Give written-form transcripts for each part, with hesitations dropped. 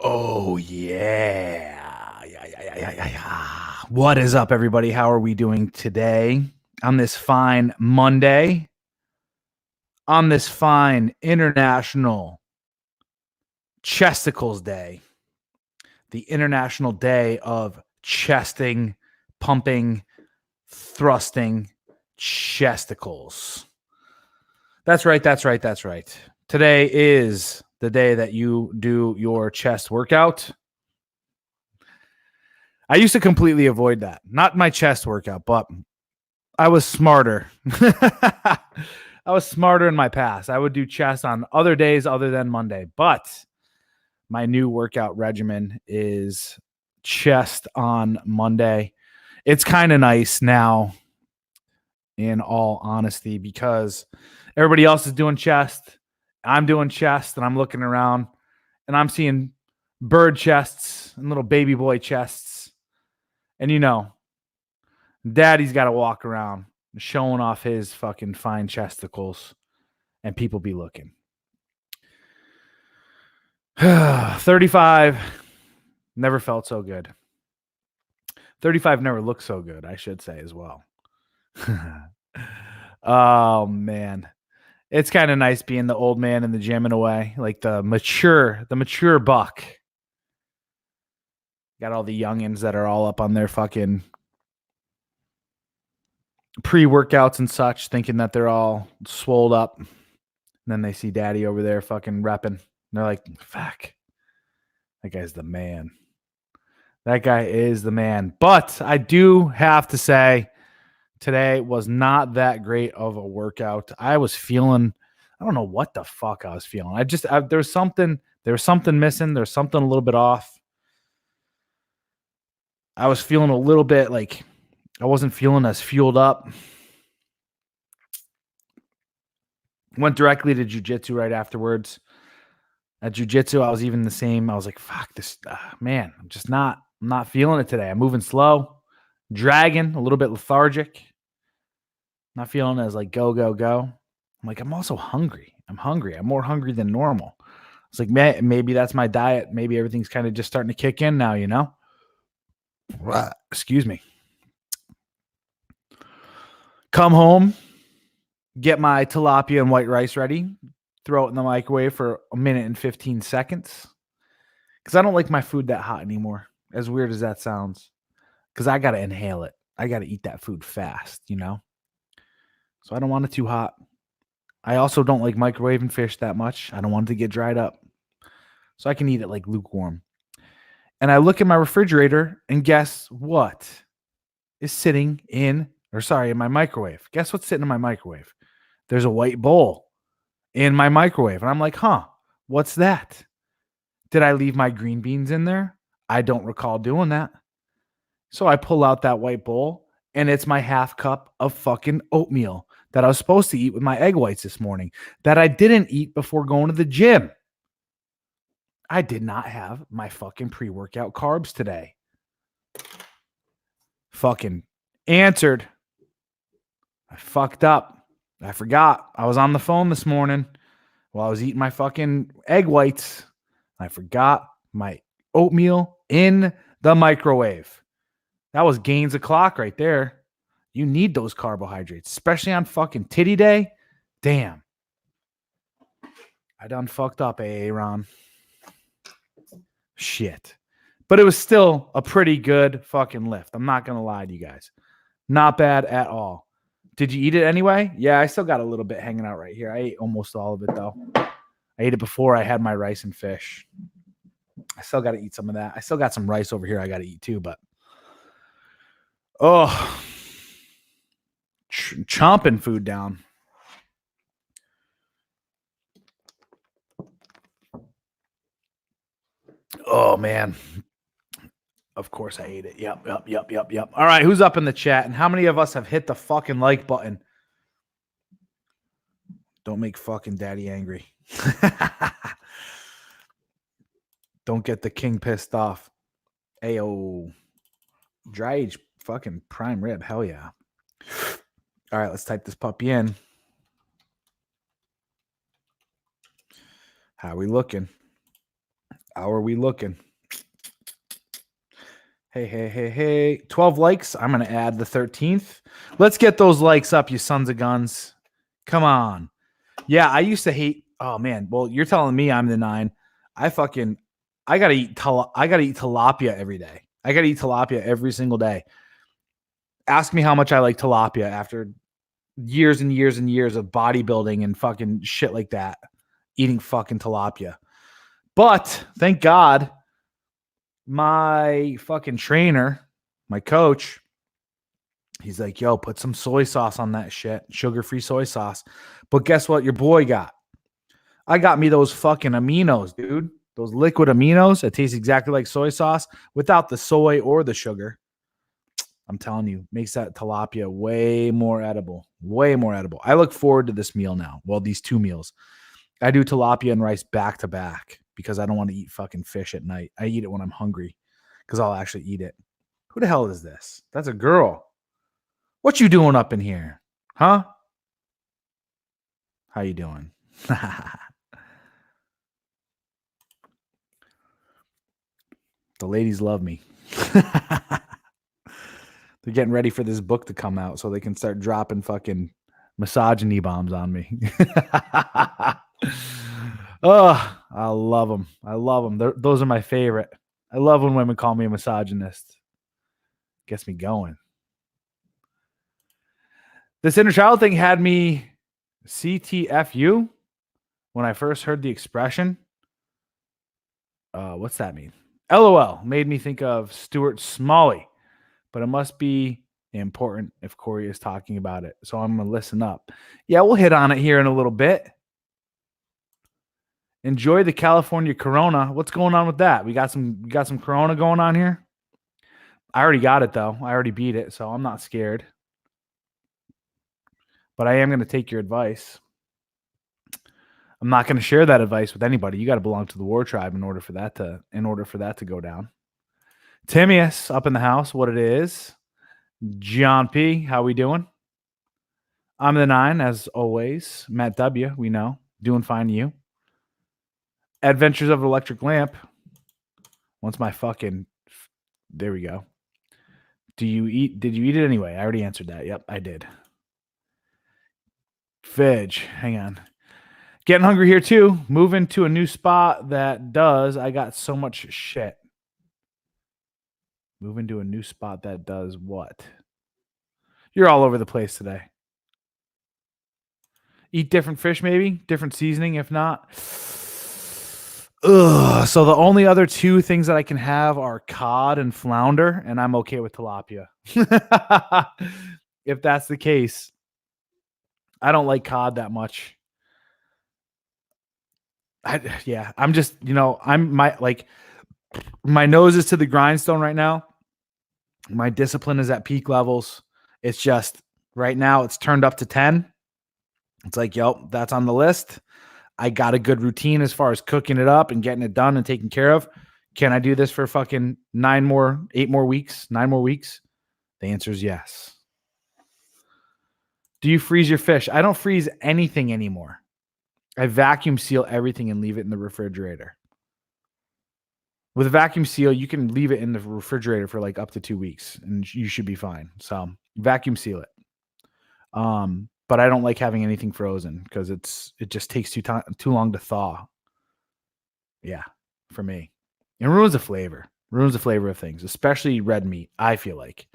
Oh, yeah. Yeah. What is up, everybody? How are we doing today on this fine Monday? On this fine International Chesticles Day, the International Day of chesting, pumping, thrusting chesticles. That's right. Today is the day that you do your chest workout. I used to completely avoid that. Not my chest workout, but I was smarter. I was smarter in my past. I would do chest on other days other than Monday, but my new workout regimen is chest on Monday. It's kind of nice now, in all honesty, because everybody else is doing chest. I'm doing chest, and I'm looking around, and I'm seeing bird chests and little baby boy chests. And Daddy's got to walk around showing off his fucking fine chesticles, and people be looking. 35 never felt so good. 35 never looked so good, I should say, as well. Oh, man. It's kind of nice being the old man in the gym in a way, like the mature buck. Got all the youngins that are all up on their fucking pre-workouts and such, thinking that they're all swolled up. And then they see Daddy over there fucking repping. And they're like, fuck, that guy's the man. That guy is the man. But I do have to say, today was not that great of a workout. I was feeling, I don't know what the fuck I was feeling. There was something missing. There's something a little bit off. I was feeling a little bit like I wasn't feeling as fueled up. Went directly to jiu-jitsu right afterwards. At jiu-jitsu, I was even the same. I was like, fuck this, man, I'm not feeling it today. I'm moving slow, dragging, a little bit lethargic. Not feeling as like go. I'm like, I'm also hungry. I'm hungry. I'm more hungry than normal. It's like, maybe that's my diet. Maybe everything's kind of just starting to kick in now, Excuse me. Come home, get my tilapia and white rice ready, throw it in the microwave for a minute and 15 seconds. Because I don't like my food that hot anymore, as weird as that sounds. Because I got to inhale it. I got to eat that food fast, So I don't want it too hot. I also don't like microwaving fish that much. I don't want it to get dried up. So I can eat it like lukewarm. And I look in my refrigerator, and guess what is sitting in my microwave? Guess what's sitting in my microwave? There's a white bowl in my microwave. And I'm like, what's that? Did I leave my green beans in there? I don't recall doing that. So I pull out that white bowl, and it's my half cup of fucking oatmeal that I was supposed to eat with my egg whites this morning that I didn't eat before going to the gym. I did not have my fucking pre-workout carbs today. Fucking answered. I fucked up. I forgot. I was on the phone this morning while I was eating my fucking egg whites. I forgot my oatmeal in the microwave. That was gains of clock right there. You need those carbohydrates, especially on fucking titty day. Damn. I done fucked up, Ron. Shit. But it was still a pretty good fucking lift. I'm not going to lie to you guys. Not bad at all. Did you eat it anyway? Yeah, I still got a little bit hanging out right here. I ate almost all of it, though. I ate it before I had my rice and fish. I still got to eat some of that. I still got some rice over here I got to eat too, but chomping food down. Oh, man. Of course I ate it. Yep. All right, who's up in the chat? And how many of us have hit the fucking like button? Don't make fucking Daddy angry. Don't get the king pissed off. Ayo. Dry age fucking prime rib. Hell yeah. All right, let's type this puppy in. How we looking? How are we looking? Hey. 12 likes. I'm going to add the 13th. Let's get those likes up, you sons of guns. Come on. Yeah, I used to hate. Oh, man. Well, you're telling me I'm the 9. I got to eat tilapia every day. I got to eat tilapia every single day. Ask me how much I like tilapia after years and years and years of bodybuilding and fucking shit like that. Eating fucking tilapia. But thank God, my fucking trainer, my coach, he's like, yo, put some soy sauce on that shit, sugar-free soy sauce. But guess what your boy got? I got me those fucking aminos, dude. Those liquid aminos. It tastes exactly like soy sauce without the soy or the sugar. I'm telling you, makes that tilapia way more edible. Way more edible. I look forward to this meal now. Well, these 2 meals. I do tilapia and rice back to back because I don't want to eat fucking fish at night. I eat it when I'm hungry because I'll actually eat it. Who the hell is this? That's a girl. What you doing up in here? Huh? How you doing? The ladies love me. They're getting ready for this book to come out so they can start dropping fucking misogyny bombs on me. Oh, I love them. I love them. Those are my favorite. I love when women call me a misogynist. Gets me going. This inner child thing had me CTFU when I first heard the expression. What's that mean? LOL made me think of Stuart Smalley, but it must be important if Corey is talking about it. So I'm going to listen up. Yeah, we'll hit on it here in a little bit. Enjoy the California Corona. What's going on with that? We got some Corona going on here. I already got it though. I already beat it, so I'm not scared. But I am going to take your advice. I'm not going to share that advice with anybody. You got to belong to the WarTribe in order for that to go down. Timaeus up in the house. What it is? John P. How we doing? I'm the 9 as always. Matt W. We know doing fine. You. Adventures of Electric Lamp. Once my fucking. There we go. Did you eat it anyway? I already answered that. Yep, I did. Veg. Hang on. Getting hungry here too. Moving to a new spot that does. I got so much shit. Moving to a new spot that does what? You're all over the place today. Eat different fish, maybe? Different seasoning, if not. Ugh. So the only other 2 things that I can have are cod and flounder, and I'm okay with tilapia. If that's the case. I don't like cod that much. I'm just, my nose is to the grindstone right now. My discipline is at peak levels. It's just right now it's turned up to 10. It's like, yo, that's on the list. I got a good routine as far as cooking it up and getting it done and taken care of. Can I do this for fucking 8 more weeks? 9 more weeks? The answer is yes. Do you freeze your fish? I don't freeze anything anymore. I vacuum seal everything and leave it in the refrigerator. With a vacuum seal, you can leave it in the refrigerator for like up to 2 weeks and you should be fine. So vacuum seal it. But I don't like having anything frozen because it just takes too long to thaw. Yeah, for me. It ruins the flavor. Ruins the flavor of things, especially red meat, I feel like.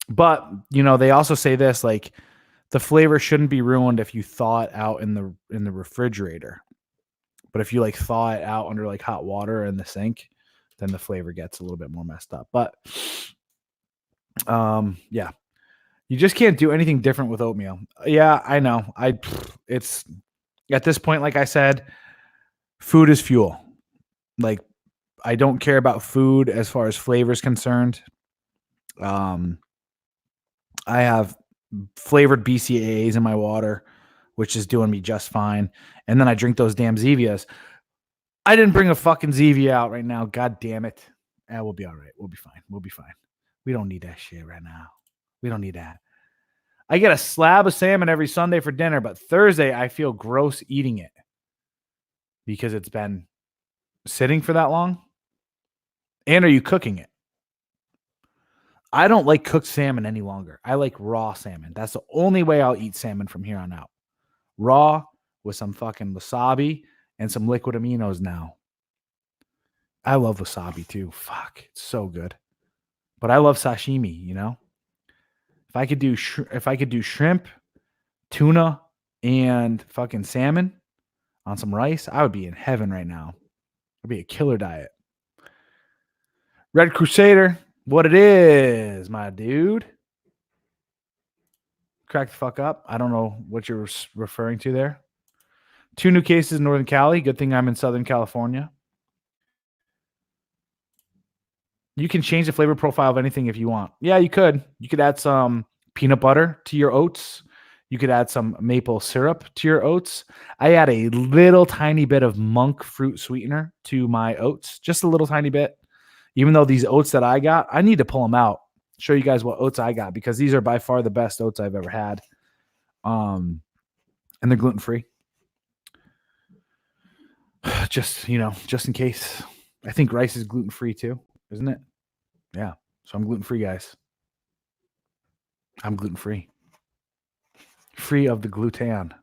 But, they also say this, like, the flavor shouldn't be ruined if you thaw it out in the refrigerator. But if you like thaw it out under like hot water in the sink, then the flavor gets a little bit more messed up. But yeah. You just can't do anything different with oatmeal. Yeah, I know. It's at this point, like I said, food is fuel. Like, I don't care about food as far as flavor is concerned. I have flavored BCAAs in my water, which is doing me just fine. And then I drink those damn Zevias. I didn't bring a fucking Zevia out right now. God damn it. We'll be all right. We'll be fine. We'll be fine. We don't need that shit right now. We don't need that. I get a slab of salmon every Sunday for dinner, but Thursday I feel gross eating it because it's been sitting for that long? And are you cooking it? I don't like cooked salmon any longer. I like raw salmon. That's the only way I'll eat salmon from here on out. Raw with some fucking wasabi and some liquid aminos now. I love wasabi too. Fuck, it's so good. But I love sashimi, you know? If I could do shrimp, tuna, and fucking salmon on some rice, I would be in heaven right now. It'd be a killer diet. Red Crusader, what it is, my dude. Crack the fuck up. I don't know what you're referring to there. 2 new cases in Northern Cali. Good thing I'm in Southern California. You can change the flavor profile of anything if you want. Yeah, you could. You could add some peanut butter to your oats. You could add some maple syrup to your oats. I add a little tiny bit of monk fruit sweetener to my oats, just a little tiny bit. Even though these oats that I got, I need to pull them out, show you guys what oats I got, because these are by far the best oats I've ever had. And they're gluten-free. Just in case. I think rice is gluten-free too, isn't it? Yeah. So I'm gluten-free, guys. I'm gluten-free. Free of the gluten.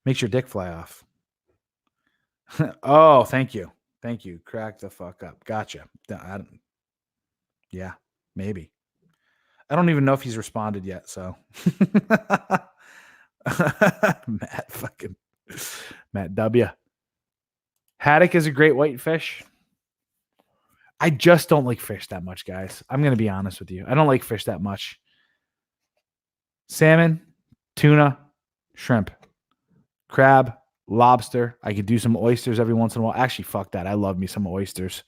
Makes your dick fly off. Oh, thank you. Thank you. Crack the fuck up. Gotcha. Yeah, maybe. I don't even know if he's responded yet, so. Matt W. Haddock is a great white fish. I just don't like fish that much, guys. I'm going to be honest with you. I don't like fish that much. Salmon, tuna, shrimp, crab, lobster. I could do some oysters every once in a while. Actually, fuck that. I love me some oysters.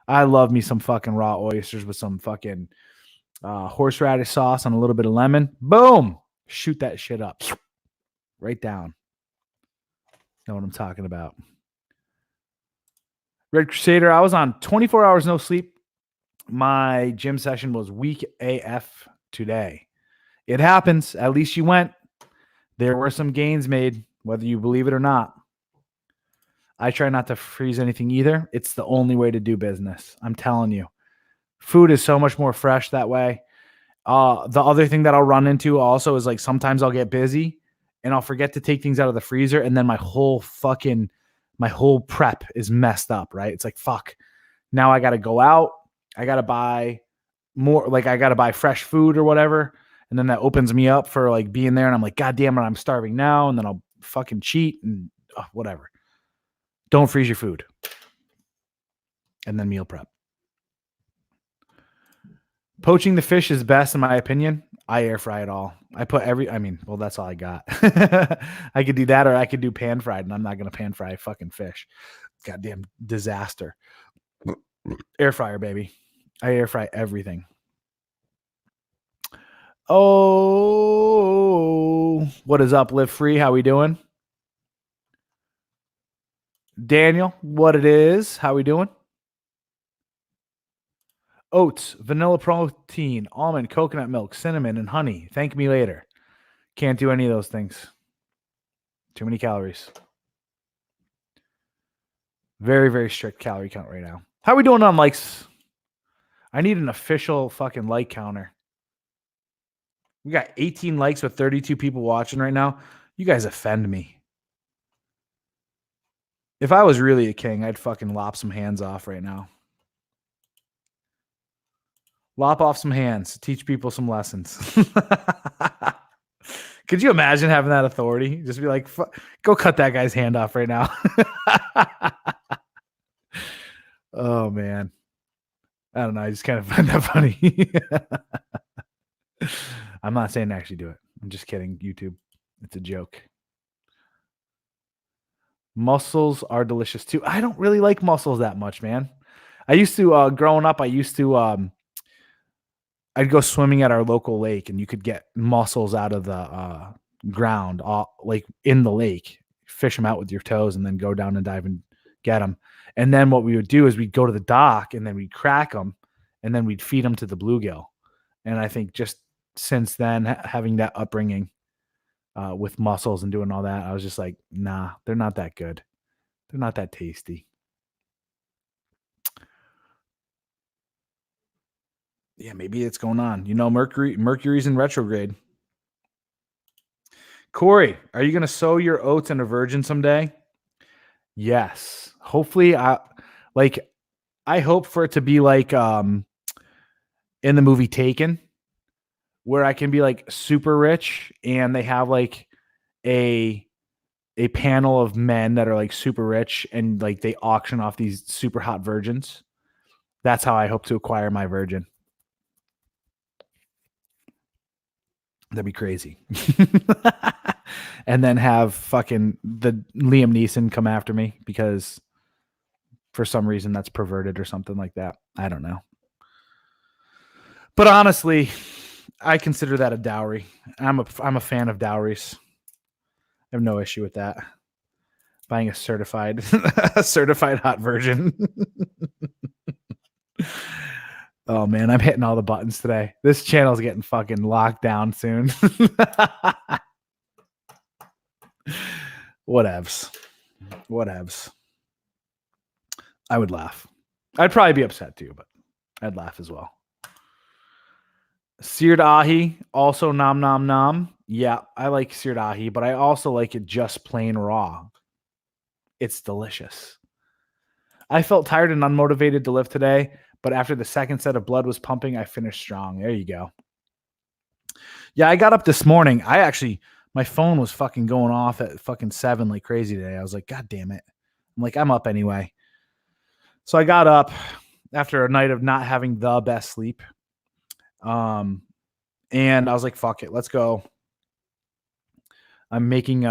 I love me some fucking raw oysters with some fucking horseradish sauce and a little bit of lemon. Boom. Shoot that shit up. Right down. Know what I'm talking about. Red Crusader, I was on 24 hours no sleep. My gym session was weak AF today. It happens. At least you went. There were some gains made, whether you believe it or not. I try not to freeze anything either. It's the only way to do business. I'm telling you. Food is so much more fresh that way. The other thing that I'll run into also is like sometimes I'll get busy and I'll forget to take things out of the freezer, and then my whole prep is messed up, right? It's like, fuck. Now I got to go out. I got to buy more, like I got to buy fresh food or whatever. And then that opens me up for like being there. And I'm like, God damn it, I'm starving now. And then I'll fucking cheat and whatever. Don't freeze your food. And then meal prep. Poaching the fish is best in my opinion. I air fry it all. I put that's all I got. I could do that, or I could do pan fried, and I'm not going to pan fry fucking fish. Goddamn disaster. Air fryer, baby. I air fry everything. Oh, what is up, Live Free? How we doing? Daniel, what it is? How we doing? Oats, vanilla protein, almond, coconut milk, cinnamon, and honey. Thank me later. Can't do any of those things. Too many calories. Very, very strict calorie count right now. How are we doing on likes? I need an official fucking like counter. We got 18 likes with 32 people watching right now. You guys offend me. If I was really a king, I'd fucking lop some hands off right now. Lop off some hands. Teach people some lessons. Could you imagine having that authority? Just be like, go cut that guy's hand off right now. Oh, man. I don't know. I just kind of find that funny. I'm not saying to actually do it. I'm just kidding, YouTube. It's a joke. Mussels are delicious too. I don't really like mussels that much, man. I used to, growing up, I'd go swimming at our local lake, and you could get mussels out of the ground, like in the lake, fish them out with your toes, and then go down and dive and get them. And then what we would do is we'd go to the dock, and then we'd crack them, and then we'd feed them to the bluegill. And I think just since then, having that upbringing with mussels and doing all that, I was just like, nah, they're not that good. They're not that tasty. Yeah, maybe it's going on. Mercury's in retrograde. Corey, are you gonna sow your oats in a virgin someday? Yes. Hopefully, like I hope for it to be like in the movie Taken, where I can be like super rich and they have like a a panel of men that are like super rich and like they auction off these super hot virgins. That's how I hope to acquire my virgin. That'd be crazy. And then have fucking the Liam Neeson come after me because for some reason that's perverted or something like that. I don't know. But honestly, I consider that a dowry. I'm a fan of dowries. I have no issue with that. Buying a certified a certified hot virgin. Oh man, I'm hitting all the buttons today. This channel's getting fucking locked down soon. Whatevs. Whatevs. I would laugh. I'd probably be upset too, but I'd laugh as well. Seared ahi, also nom nom nom. Yeah, I like seared ahi, but I also like it just plain raw. It's delicious. I felt tired and unmotivated to live today, but after the second set of blood was pumping, I finished strong. There you go. Yeah, I got up this morning. My phone was fucking going off at fucking 7 like crazy today. I was like, God damn it. I'm like, I'm up anyway. So I got up after a night of not having the best sleep. And I was like, fuck it, let's go. I'm making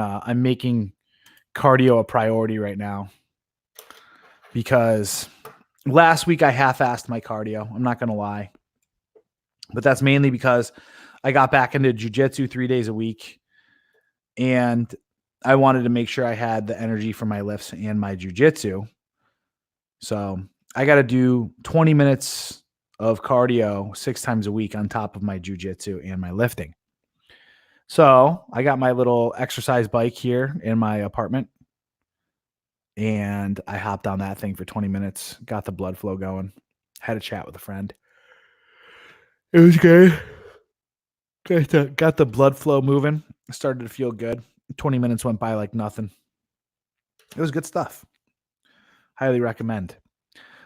cardio a priority right now because last week I half-assed my cardio. I'm not going to lie. But that's mainly because I got back into jiu-jitsu 3 days a week and I wanted to make sure I had the energy for my lifts and my jiu-jitsu. So I got to do 20 minutes of cardio 6 times a week on top of my jiu-jitsu and my lifting. So I got my little exercise bike here in my apartment and I hopped on that thing for 20 minutes, got the blood flow going, had a chat with a friend. It was good. Got the blood flow moving. Started to feel good. 20 minutes went by like nothing. It was good stuff. Highly recommend.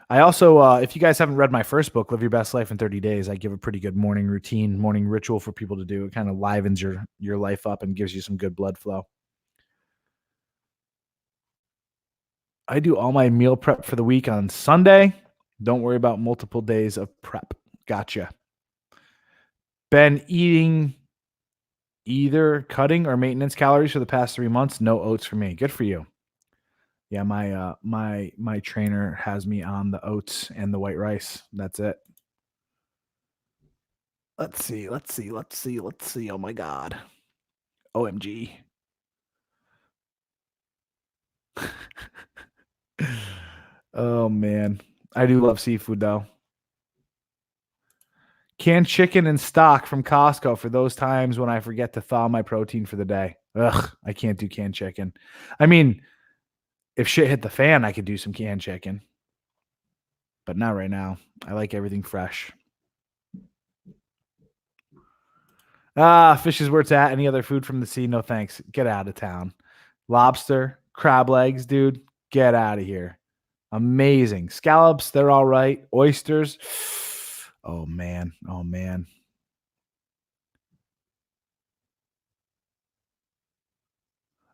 I also, if you guys haven't read my first book, Live Your Best Life in 30 Days, I give a pretty good morning routine, morning ritual for people to do. It kind of livens your life up and gives you some good blood flow. I do all my meal prep for the week on Sunday. Don't worry about multiple days of prep. Gotcha. Been eating either cutting or maintenance calories for the past 3 months. No oats for me. Good for you. Yeah, my trainer has me on the oats and the white rice. That's it. Let's see. Oh my God. OMG. Oh man. I do love seafood though. Canned chicken and stock from Costco for those times when I forget to thaw my protein for the day. Ugh, I can't do canned chicken. I mean, if shit hit the fan, I could do some canned chicken. But not right now. I like everything fresh. Fish is where it's at. Any other food from the sea? No thanks. Get out of town. Lobster, crab legs, dude. Get out of here. Amazing. Scallops, they're all right. Oysters. Oh man. Oh man.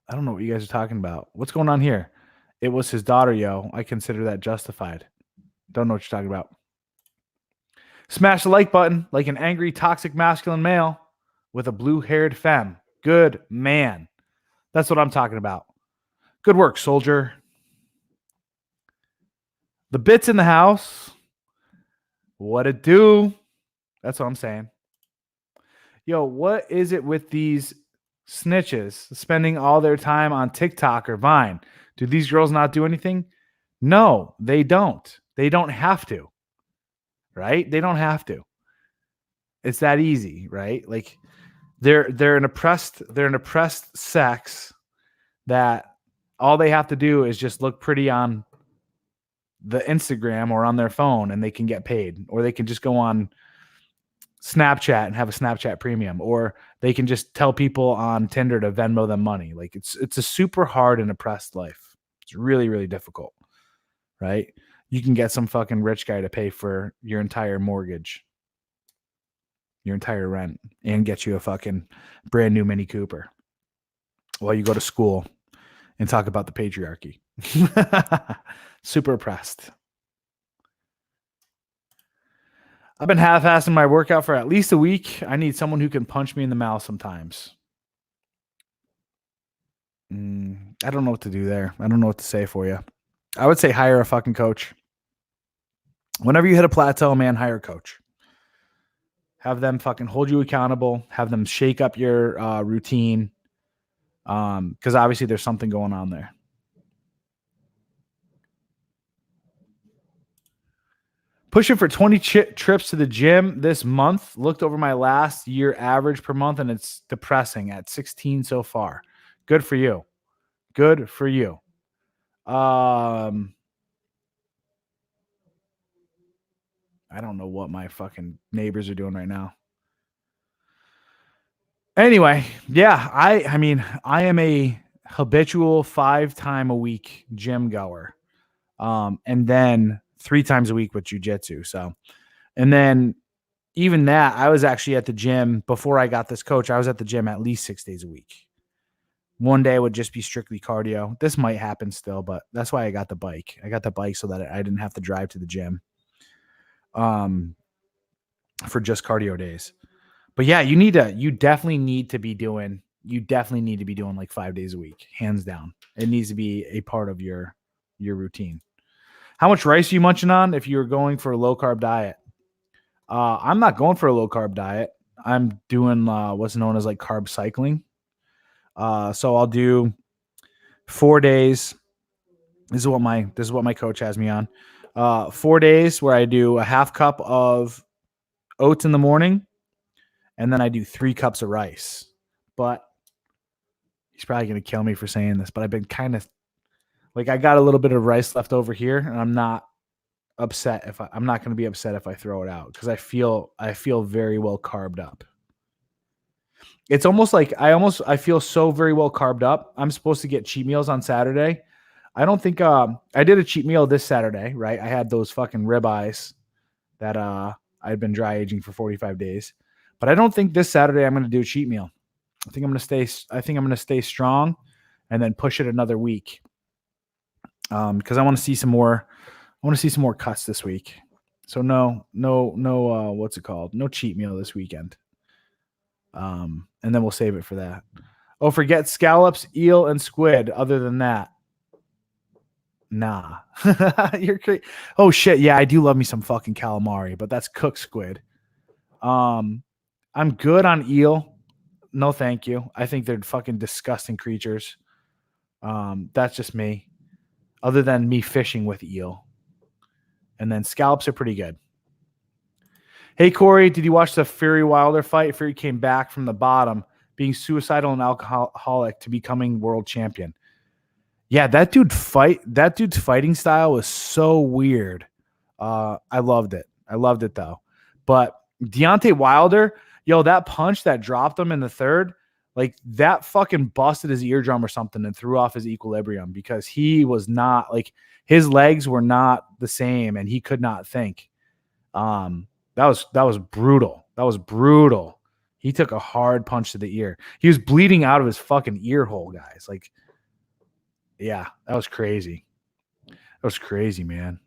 I don't know what you guys are talking about. What's going on here? It was his daughter, yo. I consider that justified. Don't know what you're talking about. Smash the like button like an angry, toxic, masculine male with a blue-haired femme. Good man. That's what I'm talking about. Good work, soldier. The bits in the house. What it do? That's what I'm saying. Yo, what is it with these snitches spending all their time on TikTok or Vine? Do these girls not do anything? No, they don't. They don't have to. Right? They don't have to. It's that easy, right? Like they're an oppressed sex that all they have to do is just look pretty on the Instagram or on their phone and they can get paid, or they can just go on Snapchat and have a Snapchat premium, or they can just tell people on Tinder to Venmo them money. Like it's a super hard and oppressed life. It's really, really difficult, right? You can get some fucking rich guy to pay for your entire mortgage, your entire rent, and get you a fucking brand new Mini Cooper while you go to school and talk about the patriarchy. Super oppressed. I've been half-assing my workout for at least a week. I need someone who can punch me in the mouth sometimes. I don't know what to do there. I don't know what to say for you. I would say hire a fucking coach. Whenever you hit a plateau, man, hire a coach. Have them fucking hold you accountable. Have them shake up your routine. Because obviously there's something going on there. Pushing for 20 trips to the gym this month. Looked over my last year average per month, and it's depressing at 16 so far. Good for you. Good for you. I don't know what my fucking neighbors are doing right now. Anyway, yeah, I mean, I am a habitual 5 time a week gym goer. And then 3 times a week with jujitsu. So, and then even that, I was actually at the gym before I got this coach. I was at the gym at least 6 days a week. One day would just be strictly cardio. This might happen still, but that's why I got the bike. I got the bike so that I didn't have to drive to the gym for just cardio days. But yeah, you definitely need to be doing like 5 days a week, hands down. It needs to be a part of your routine. How much rice are you munching on if you're going for a low carb diet? I'm not going for a low carb diet. I'm doing what's known as like carb cycling. So I'll do 4 days. This is what my coach has me on. 4 days where I do a half cup of oats in the morning, and then I do 3 cups of rice. But he's probably gonna kill me for saying this, but I've been kind of like, I got a little bit of rice left over here, and I'm not upset if I'm not going to be upset if I throw it out, because I feel very well carved up. It's almost like I feel so very well carved up. I'm supposed to get cheat meals on Saturday. I don't think I did a cheat meal this Saturday, right? I had those fucking ribeyes that I'd been dry aging for 45 days. But I don't think this Saturday I'm going to do a cheat meal. I think I'm going to stay strong and then push it another week. Because I want to see some more cuts this week. So no, what's it called? No cheat meal this weekend. And then we'll save it for that. Oh, forget scallops, eel, and squid. Other than that, nah. You're crazy. Oh shit, yeah, I do love me some fucking calamari, but that's cooked squid. I'm good on eel. No, thank you. I think they're fucking disgusting creatures. That's just me. Other than me fishing with eel. And then scallops are pretty good. Hey, Corey, did you watch the Fury Wilder fight? Fury came back from the bottom, being suicidal and alcoholic to becoming world champion. Yeah, that dude's fighting style was so weird. I loved it. Though. But Deontay Wilder, that punch that dropped him in the third, like that fucking busted his eardrum or something and threw off his equilibrium, because he was not like, his legs were not the same and he could not think. That was brutal. That was brutal. He took a hard punch to the ear. He was bleeding out of his fucking ear hole, guys. Like, yeah, that was crazy. That was crazy, man.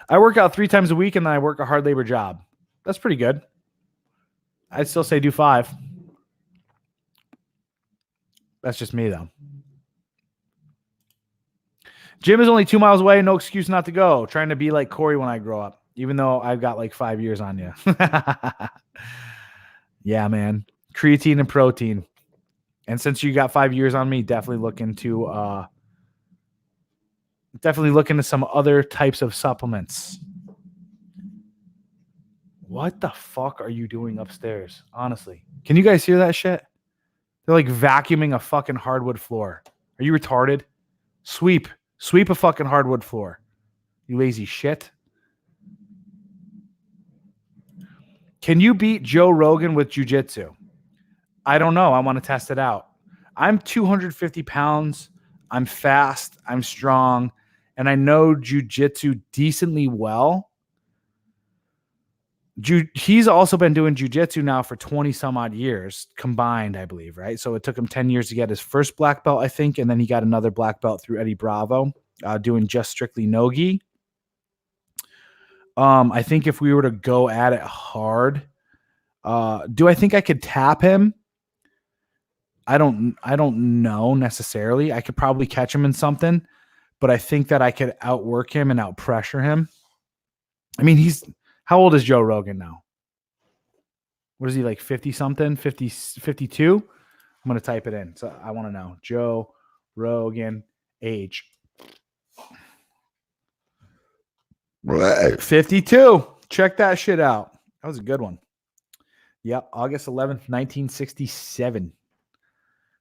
I work out 3 times a week and then I work a hard labor job. That's pretty good. I'd still say do 5. That's just me, though. Gym is only 2 miles away. No excuse not to go. Trying to be like Corey when I grow up, even though I've got like 5 years on you. Yeah, man. Creatine and protein. And since you got 5 years on me, definitely look into some other types of supplements. What the fuck are you doing upstairs? Honestly, can you guys hear that shit? They're like vacuuming a fucking hardwood floor. Are you retarded? Sweep a fucking hardwood floor. You lazy shit. Can you beat Joe Rogan with jiu-jitsu? I don't know. I want to test it out. I'm 250 pounds. I'm fast. I'm strong. And I know jiu-jitsu decently well. He's also been doing jiu-jitsu now for 20 some odd years combined, I believe, right? So it took him 10 years to get his first black belt, I think. And then he got another black belt through Eddie Bravo, doing just strictly no-gi. I think if we were to go at it hard, do I think I could tap him? I don't know necessarily. I could probably catch him in something, but I think that I could outwork him and outpressure him. I mean, how old is Joe Rogan now? What is he, like 50 something, 50, 52? I'm going to type it in. So I want to know Joe Rogan age. 52. Check that shit out. That was a good one. Yep. August 11th, 1967.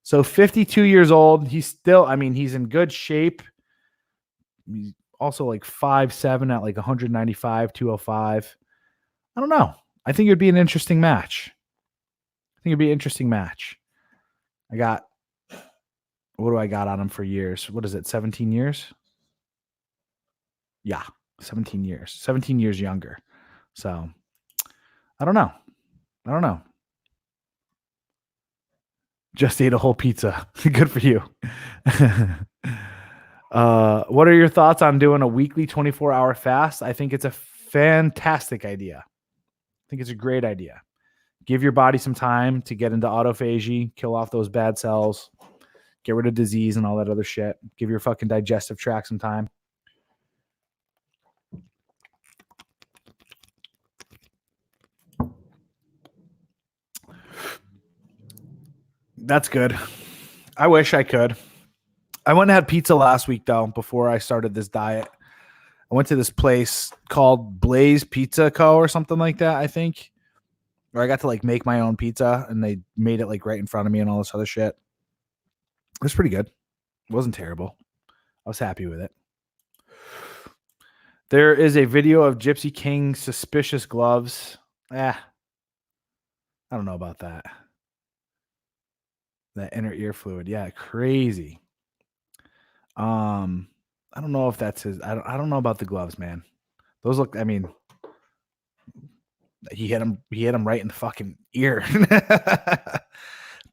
So 52 years old. He's in good shape. He's also like 5'7" at like 195, 205. I don't know. I think it'd be an interesting match. What do I got on him for years? What is it, 17 years? Yeah, 17 years. 17 years younger. So, I don't know. Just ate a whole pizza. Good for you. What are your thoughts on doing a weekly 24-hour fast? I think it's a fantastic idea. I think it's a great idea. Give your body some time to get into autophagy, kill off those bad cells, get rid of disease and all that other shit. Give your fucking digestive tract some time. That's good. I wish I could. I went and had pizza last week, though, before I started this diet. I went to this place called Blaze Pizza Co. or something like that, I think. Where I got to like make my own pizza and they made it like right in front of me and all this other shit. It was pretty good. It wasn't terrible. I was happy with it. There is a video of Gypsy King's suspicious gloves. I don't know about that. That inner ear fluid. Yeah, crazy. I don't know if that's his. I don't know about the gloves, man. Those look, he hit him right in the fucking ear.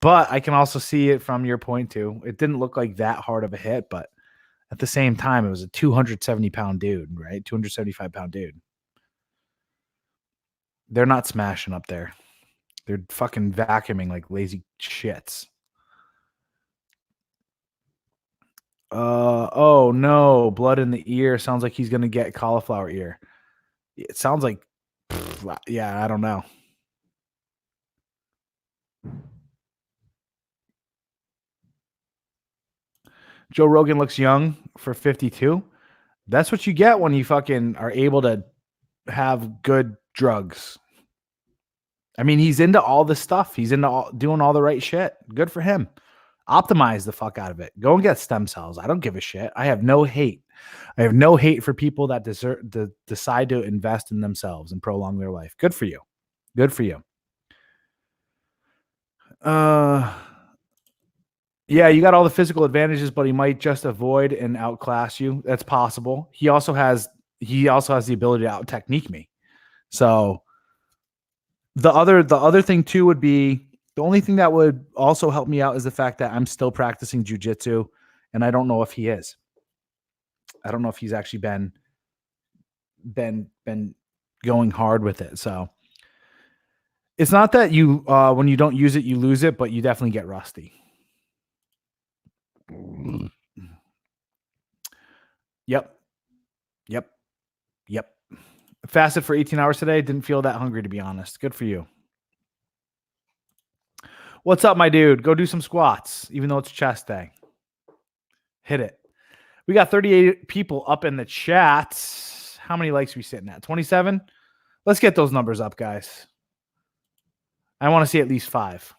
But I can also see it from your point too. It didn't look like that hard of a hit, but at the same time, it was a 270-pound dude, right? 275-pound dude. They're not smashing up there. They're fucking vacuuming like lazy shits. Oh no, blood in the ear. Sounds like he's gonna get cauliflower ear. It sounds like, yeah, I don't know. Joe Rogan looks young for 52. That's what you get when you fucking are able to have good drugs. I mean, he's into all this stuff. He's into doing all the right shit. Good for him. Optimize the fuck out of it. Go and get stem cells. I don't give a shit. I have no hate. I have no hate for people that decide to invest in themselves and prolong their life. Good for you. Good for you. Yeah, you got all the physical advantages, but he might just avoid and outclass you. That's possible. He also has the ability to out technique me. So the other thing too would be, the only thing that would also help me out is the fact that I'm still practicing jujitsu, and I don't know if he is. I don't know if he's actually been going hard with it. So it's not that you when you don't use it you lose it, but you definitely get rusty. Yep. Fasted for 18 hours today. Didn't feel that hungry, to be honest. Good for you. What's up, my dude? Go do some squats, even though it's chest day. Hit it. We got 38 people up in the chat. How many likes are we sitting at? 27? Let's get those numbers up, guys. I want to see at least 5.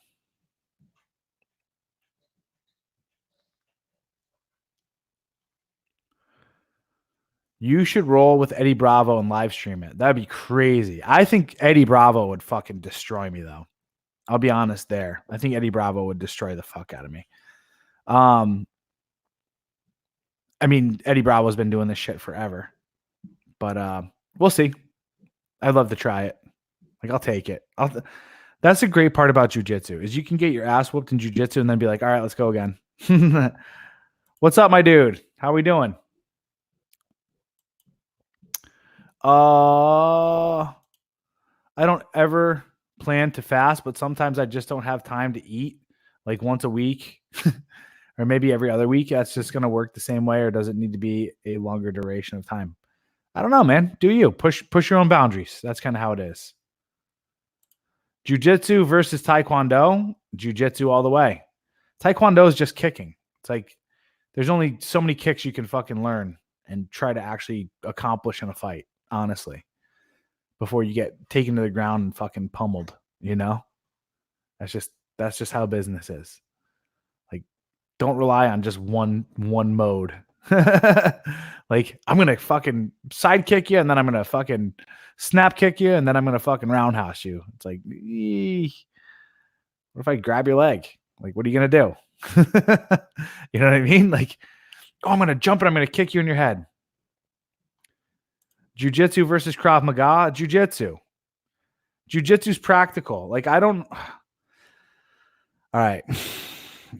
You should roll with Eddie Bravo and live stream it. That'd be crazy. I think Eddie Bravo would fucking destroy me, though. I'll be honest there. I think Eddie Bravo would destroy the fuck out of me. I mean, Eddie Bravo's been doing this shit forever. But we'll see. I'd love to try it. Like, I'll take it. That's a great part about jiu-jitsu is you can get your ass whooped in jiu-jitsu and then be like, all right, let's go again. What's up, my dude? How we doing? I don't ever plan to fast, but sometimes I just don't have time to eat like once a week or maybe every other week. That's just going to work the same way, or does it need to be a longer duration of time? I don't know, man. Do you push your own boundaries? That's kind of how it is. Jiu-jitsu versus Taekwondo, Jiu-jitsu all the way. Taekwondo is just kicking. It's like there's only so many kicks you can fucking learn and try to actually accomplish in a fight, honestly, before you get taken to the ground and fucking pummeled, you know? That's just how business is. Like, don't rely on just one mode. Like, I'm going to fucking side kick you, and then I'm going to fucking snap kick you, and then I'm going to fucking roundhouse you. It's like, what if I grab your leg? Like, what are you going to do? You know what I mean? Like, oh, I'm going to jump and I'm going to kick you in your head. Jiu-jitsu versus Krav Maga. Jiu-jitsu. Jiu-jitsu's practical. Like, I don't... All right.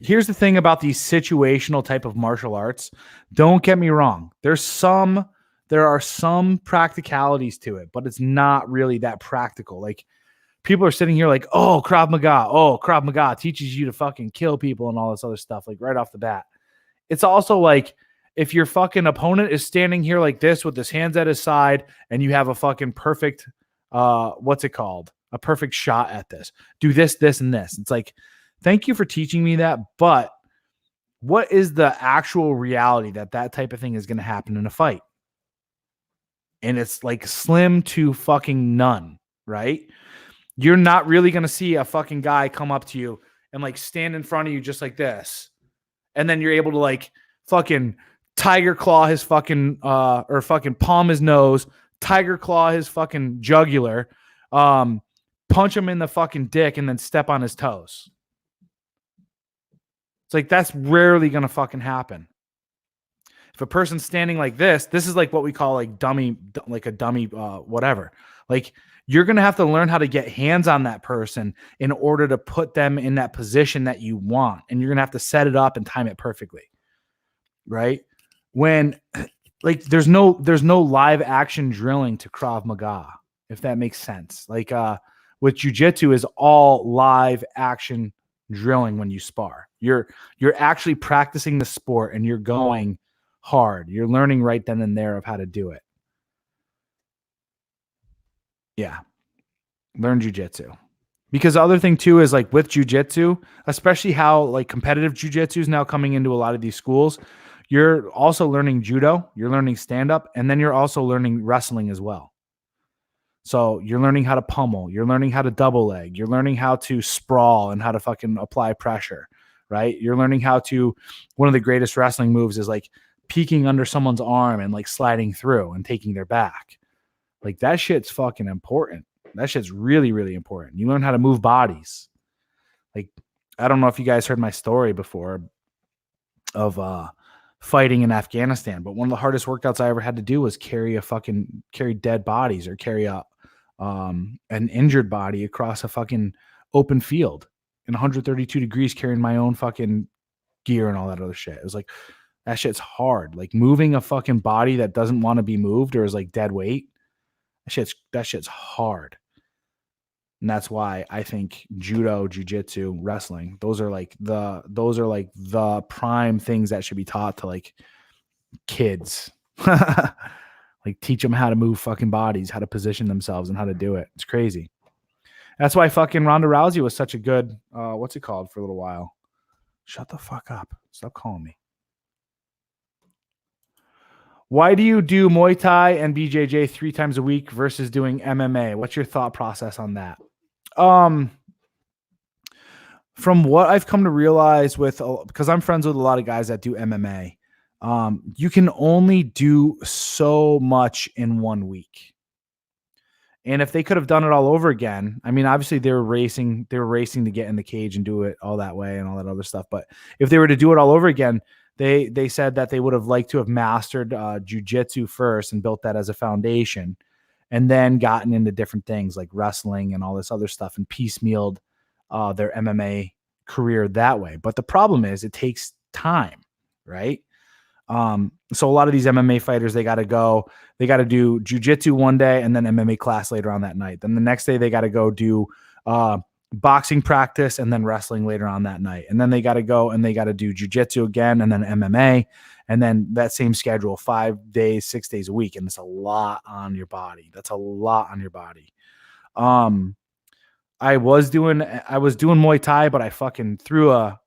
Here's the thing about these situational type of martial arts. Don't get me wrong. There are some practicalities to it, but it's not really that practical. Like, people are sitting here like, oh, Krav Maga teaches you to fucking kill people and all this other stuff, like right off the bat. It's also like, if your fucking opponent is standing here like this with his hands at his side and you have a fucking perfect, what's it called? A perfect shot at this. Do this, this, and this. It's like, thank you for teaching me that, but what is the actual reality that type of thing is going to happen in a fight? And it's like slim to fucking none, right? You're not really going to see a fucking guy come up to you and like stand in front of you just like this. And then you're able to like fucking tiger claw his fucking, or fucking palm his nose, tiger claw his fucking jugular, punch him in the fucking dick and then step on his toes. It's like, that's rarely going to fucking happen. If a person's standing like this is like what we call like dummy, like a dummy, whatever. Like, you're going to have to learn how to get hands on that person in order to put them in that position that you want. And you're going to have to set it up and time it perfectly. Right? When like, there's no live action drilling to Krav Maga, if that makes sense. Like, with jiu-jitsu is all live action drilling. When you spar, you're actually practicing the sport and you're going hard. You're learning right then and there of how to do it. Yeah. Learn jiu-jitsu. Because the other thing too is like with jiu-jitsu, especially how like competitive jiu-jitsu is now coming into a lot of these schools, you're also learning judo, you're learning stand-up, and then you're also learning wrestling as well. So you're learning how to pummel, you're learning how to double leg, you're learning how to sprawl and how to fucking apply pressure, right? You're learning how to, one of the greatest wrestling moves is like peeking under someone's arm and like sliding through and taking their back. Like, that shit's fucking important. That shit's really, really important. You learn how to move bodies. Like, I don't know if you guys heard my story before of fighting in Afghanistan, but one of the hardest workouts I ever had to do was carry dead bodies, or carry an injured body across a fucking open field in 132 degrees, carrying my own fucking gear and all that other shit. It was like, that shit's hard. Like, moving a fucking body that doesn't want to be moved or is like dead weight. That shit's hard. And that's why I think judo, jiu-jitsu, wrestling, those are like the prime things that should be taught to like kids. Like, teach them how to move fucking bodies, how to position themselves, and how to do it. It's crazy. That's why fucking Ronda Rousey was such a good, what's it called, for a little while. Shut the fuck up. Stop calling me. Why do you do Muay Thai and BJJ 3 times a week versus doing MMA? What's your thought process on that? From what I've come to realize because I'm friends with a lot of guys that do MMA, You can only do so much in 1 week. And if they could have done it all over again, I mean, obviously they were racing to get in the cage and do it all that way and all that other stuff. But if they were to do it all over again, they said that they would have liked to have mastered jujitsu first and built that as a foundation, and then gotten into different things like wrestling and all this other stuff and piecemealed their MMA career that way. But the problem is it takes time, right? So a lot of these MMA fighters, they got to do jujitsu one day and then MMA class later on that night. Then the next day they got to go do boxing practice and then wrestling later on that night. And then they got to go and they got to do jujitsu again and then MMA. And then that same schedule, 5 days, 6 days a week. And it's a lot on your body. That's a lot on your body. I was doing Muay Thai, but I fucking threw a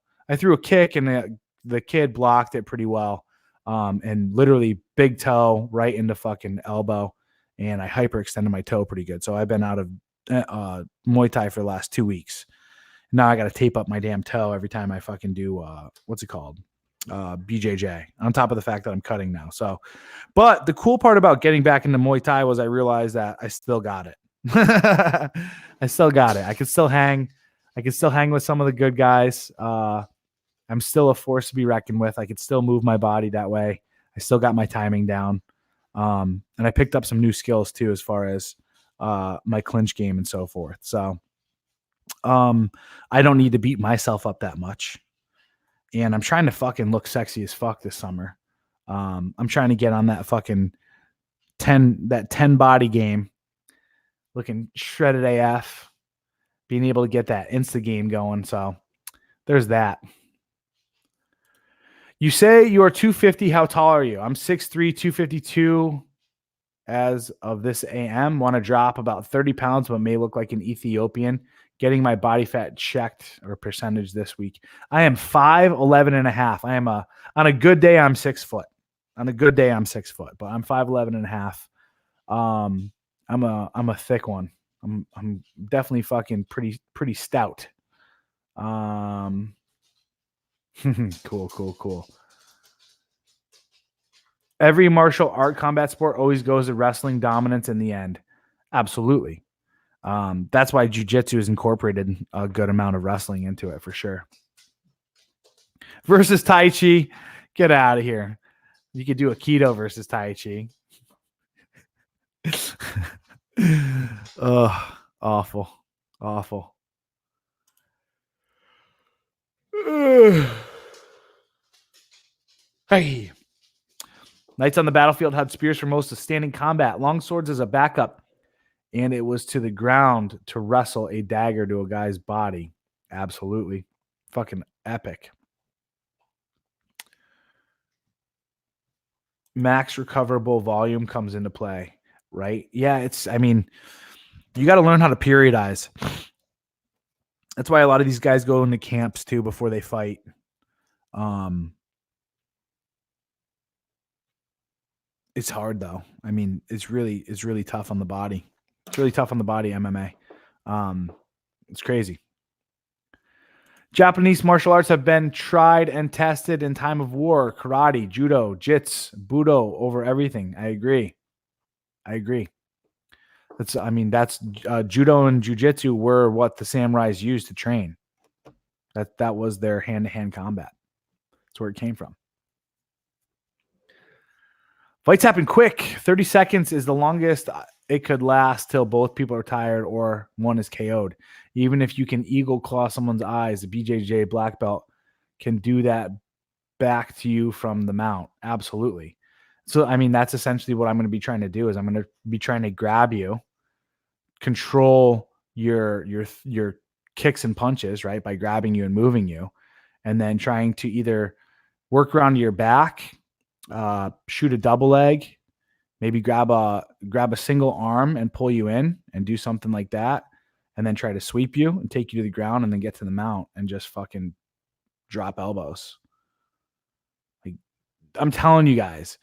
kick and the kid blocked it pretty well. And literally big toe right into fucking elbow. And I hyperextended my toe pretty good. So I've been out of Muay Thai for the last 2 weeks. Now I got to tape up my damn toe every time I fucking do, what's it called? BJJ, on top of the fact that I'm cutting now. So, but the cool part about getting back into Muay Thai was I realized that I still got it. I still got it. I can still hang with some of the good guys. I'm still a force to be reckoned with. I could still move my body that way. I still got my timing down. And I picked up some new skills too, as far as my clinch game and so forth. So I don't need to beat myself up that much. And I'm trying to fucking look sexy as fuck this summer. I'm trying to get on that fucking 10 body game, looking shredded AF, being able to get that Insta game going. So there's that. You say you are 250. How tall are you? I'm 6'3", 252 as of this AM. Want to drop about 30 pounds, but may look like an Ethiopian. Getting my body fat checked or percentage this week. I am 5'11 and a half. I am on a good day, I'm 6 foot. On a good day, I'm 6 foot, but I'm 5'11 and a half. I'm a thick one. I'm definitely fucking pretty stout. Cool. Every martial art combat sport always goes to wrestling dominance in the end. Absolutely. That's why jiu-jitsu has incorporated a good amount of wrestling into it for sure. Versus Tai Chi. Get out of here. You could do Aikido versus Tai Chi. Ugh, awful. Hey. Knights on the battlefield had spears for most of standing combat, long swords as a backup, and it was to the ground to wrestle a dagger to a guy's body. Absolutely. Fucking epic. Max recoverable volume comes into play, right? Yeah, you got to learn how to periodize. That's why a lot of these guys go into camps too before they fight. It's hard though. I mean, it's really tough on the body. It's really tough on the body, MMA. It's crazy. Japanese martial arts have been tried and tested in time of war. Karate, judo, jits, budo over everything. I agree. That's judo and jujitsu were what the samurais used to train. That was their hand-to-hand combat. That's where it came from. Fights happen quick. 30 seconds is the longest it could last till both people are tired or one is KO'd. Even if you can eagle claw someone's eyes, the BJJ black belt can do that back to you from the mount. Absolutely. So, that's essentially what I'm going to be trying to do is I'm going to be trying to grab you, control your kicks and punches, right? By grabbing you and moving you, and then trying to either work around your back, shoot a double leg, maybe grab a single arm and pull you in and do something like that, and then try to sweep you and take you to the ground and then get to the mount and just fucking drop elbows. Like, I'm telling you guys,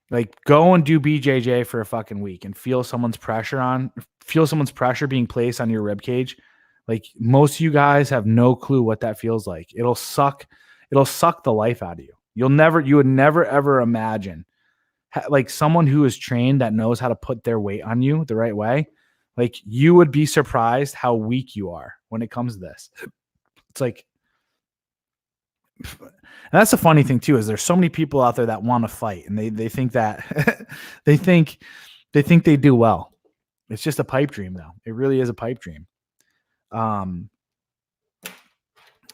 like, go and do BJJ for a fucking week and feel someone's pressure being placed on your rib cage. Like, most of you guys have no clue what that feels like. It'll suck the life out of you. You would never ever imagine like someone who is trained that knows how to put their weight on you the right way. Like you would be surprised how weak you are when it comes to this. It's like, and that's the funny thing too, is there's so many people out there that want to fight and they think that they think they do well. It's just a pipe dream though. It really is a pipe dream. I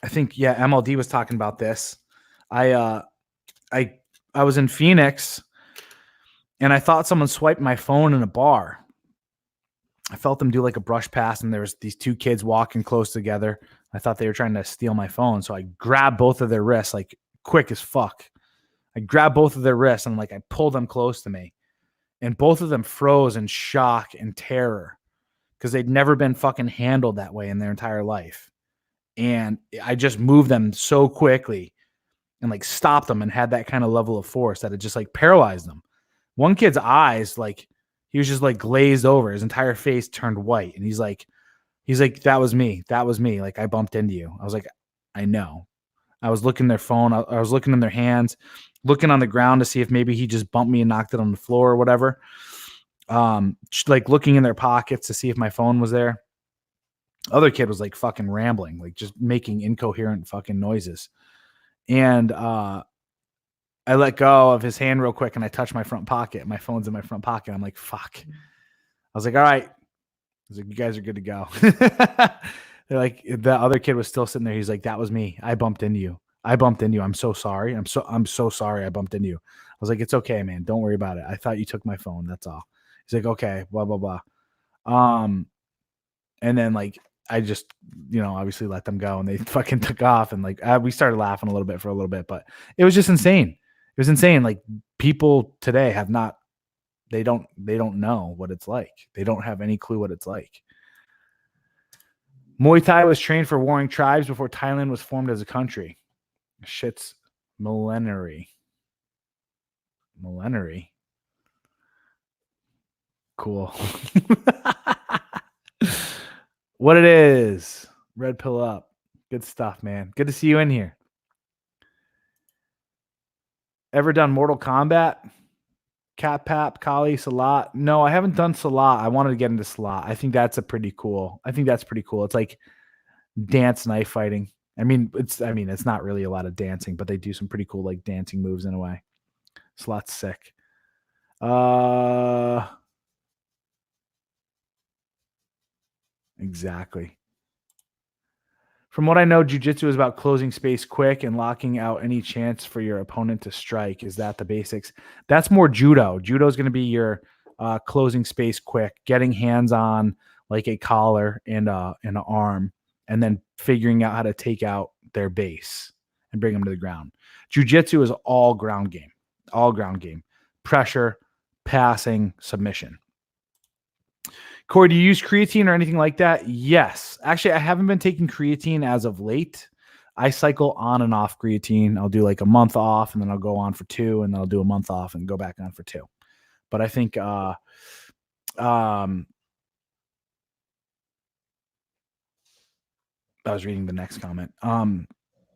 think, yeah, MLD was talking about this. I was in Phoenix and I thought someone swiped my phone in a bar. I felt them do like a brush pass and there was these two kids walking close together. I thought they were trying to steal my phone. So I grabbed both of their wrists like quick as fuck. I grabbed both of their wrists and like I pulled them close to me. And both of them froze in shock and terror because they'd never been fucking handled that way in their entire life. And I just moved them so quickly and like stopped them and had that kind of level of force that it just like paralyzed them. One kid's eyes, like he was just like glazed over. His entire face turned white. And he's like, that was me. That was me. Like I bumped into you. I was like, I know. I was looking at their phone. I was looking in their hands, looking on the ground to see if maybe he just bumped me and knocked it on the floor or whatever. Like looking in their pockets to see if my phone was there. Other kid was like fucking rambling, like just making incoherent fucking noises. And I let go of his hand real quick and I touched my front pocket. My phone's in my front pocket. I'm like, fuck. I was like, all right. I was like, you guys are good to go. They're like, the other kid was still sitting there. He's like, that was me. I bumped into you. I'm so sorry. I'm so sorry I bumped into you. I was like, it's okay, man. Don't worry about it. I thought you took my phone. That's all. He's like, okay, blah, blah, blah. And then like, I just, obviously let them go and they fucking took off. And like, we started laughing a little bit for a little bit, but it was just insane. It was insane. Like people today have not, they don't know what it's like. They don't have any clue what it's like. Muay Thai was trained for warring tribes before Thailand was formed as a country. Shit's millenary. Cool. What it is. Red pill up. Good stuff, man. Good to see you in here. Ever done Mortal Kombat? Cat Pap, Kali, Salat? No, I haven't done Salat. I wanted to get into Salat. I think that's pretty cool. It's like dance knife fighting. I mean, it's not really a lot of dancing, but they do some pretty cool like dancing moves in a way. Salat's sick. Exactly. From what I know, jiu-jitsu is about closing space quick and locking out any chance for your opponent to strike. Is that the basics? That's more judo. Judo is going to be your closing space quick, getting hands on like a collar and an arm, and then figuring out how to take out their base and bring them to the ground. Jiu-jitsu is all ground game. Pressure, passing, submission. Corey, do you use creatine or anything like that? Yes. Actually, I haven't been taking creatine as of late. I cycle on and off creatine. I'll do like a month off and then I'll go on for 2 and then I'll do a month off and go back on for 2. But I think I was reading the next comment.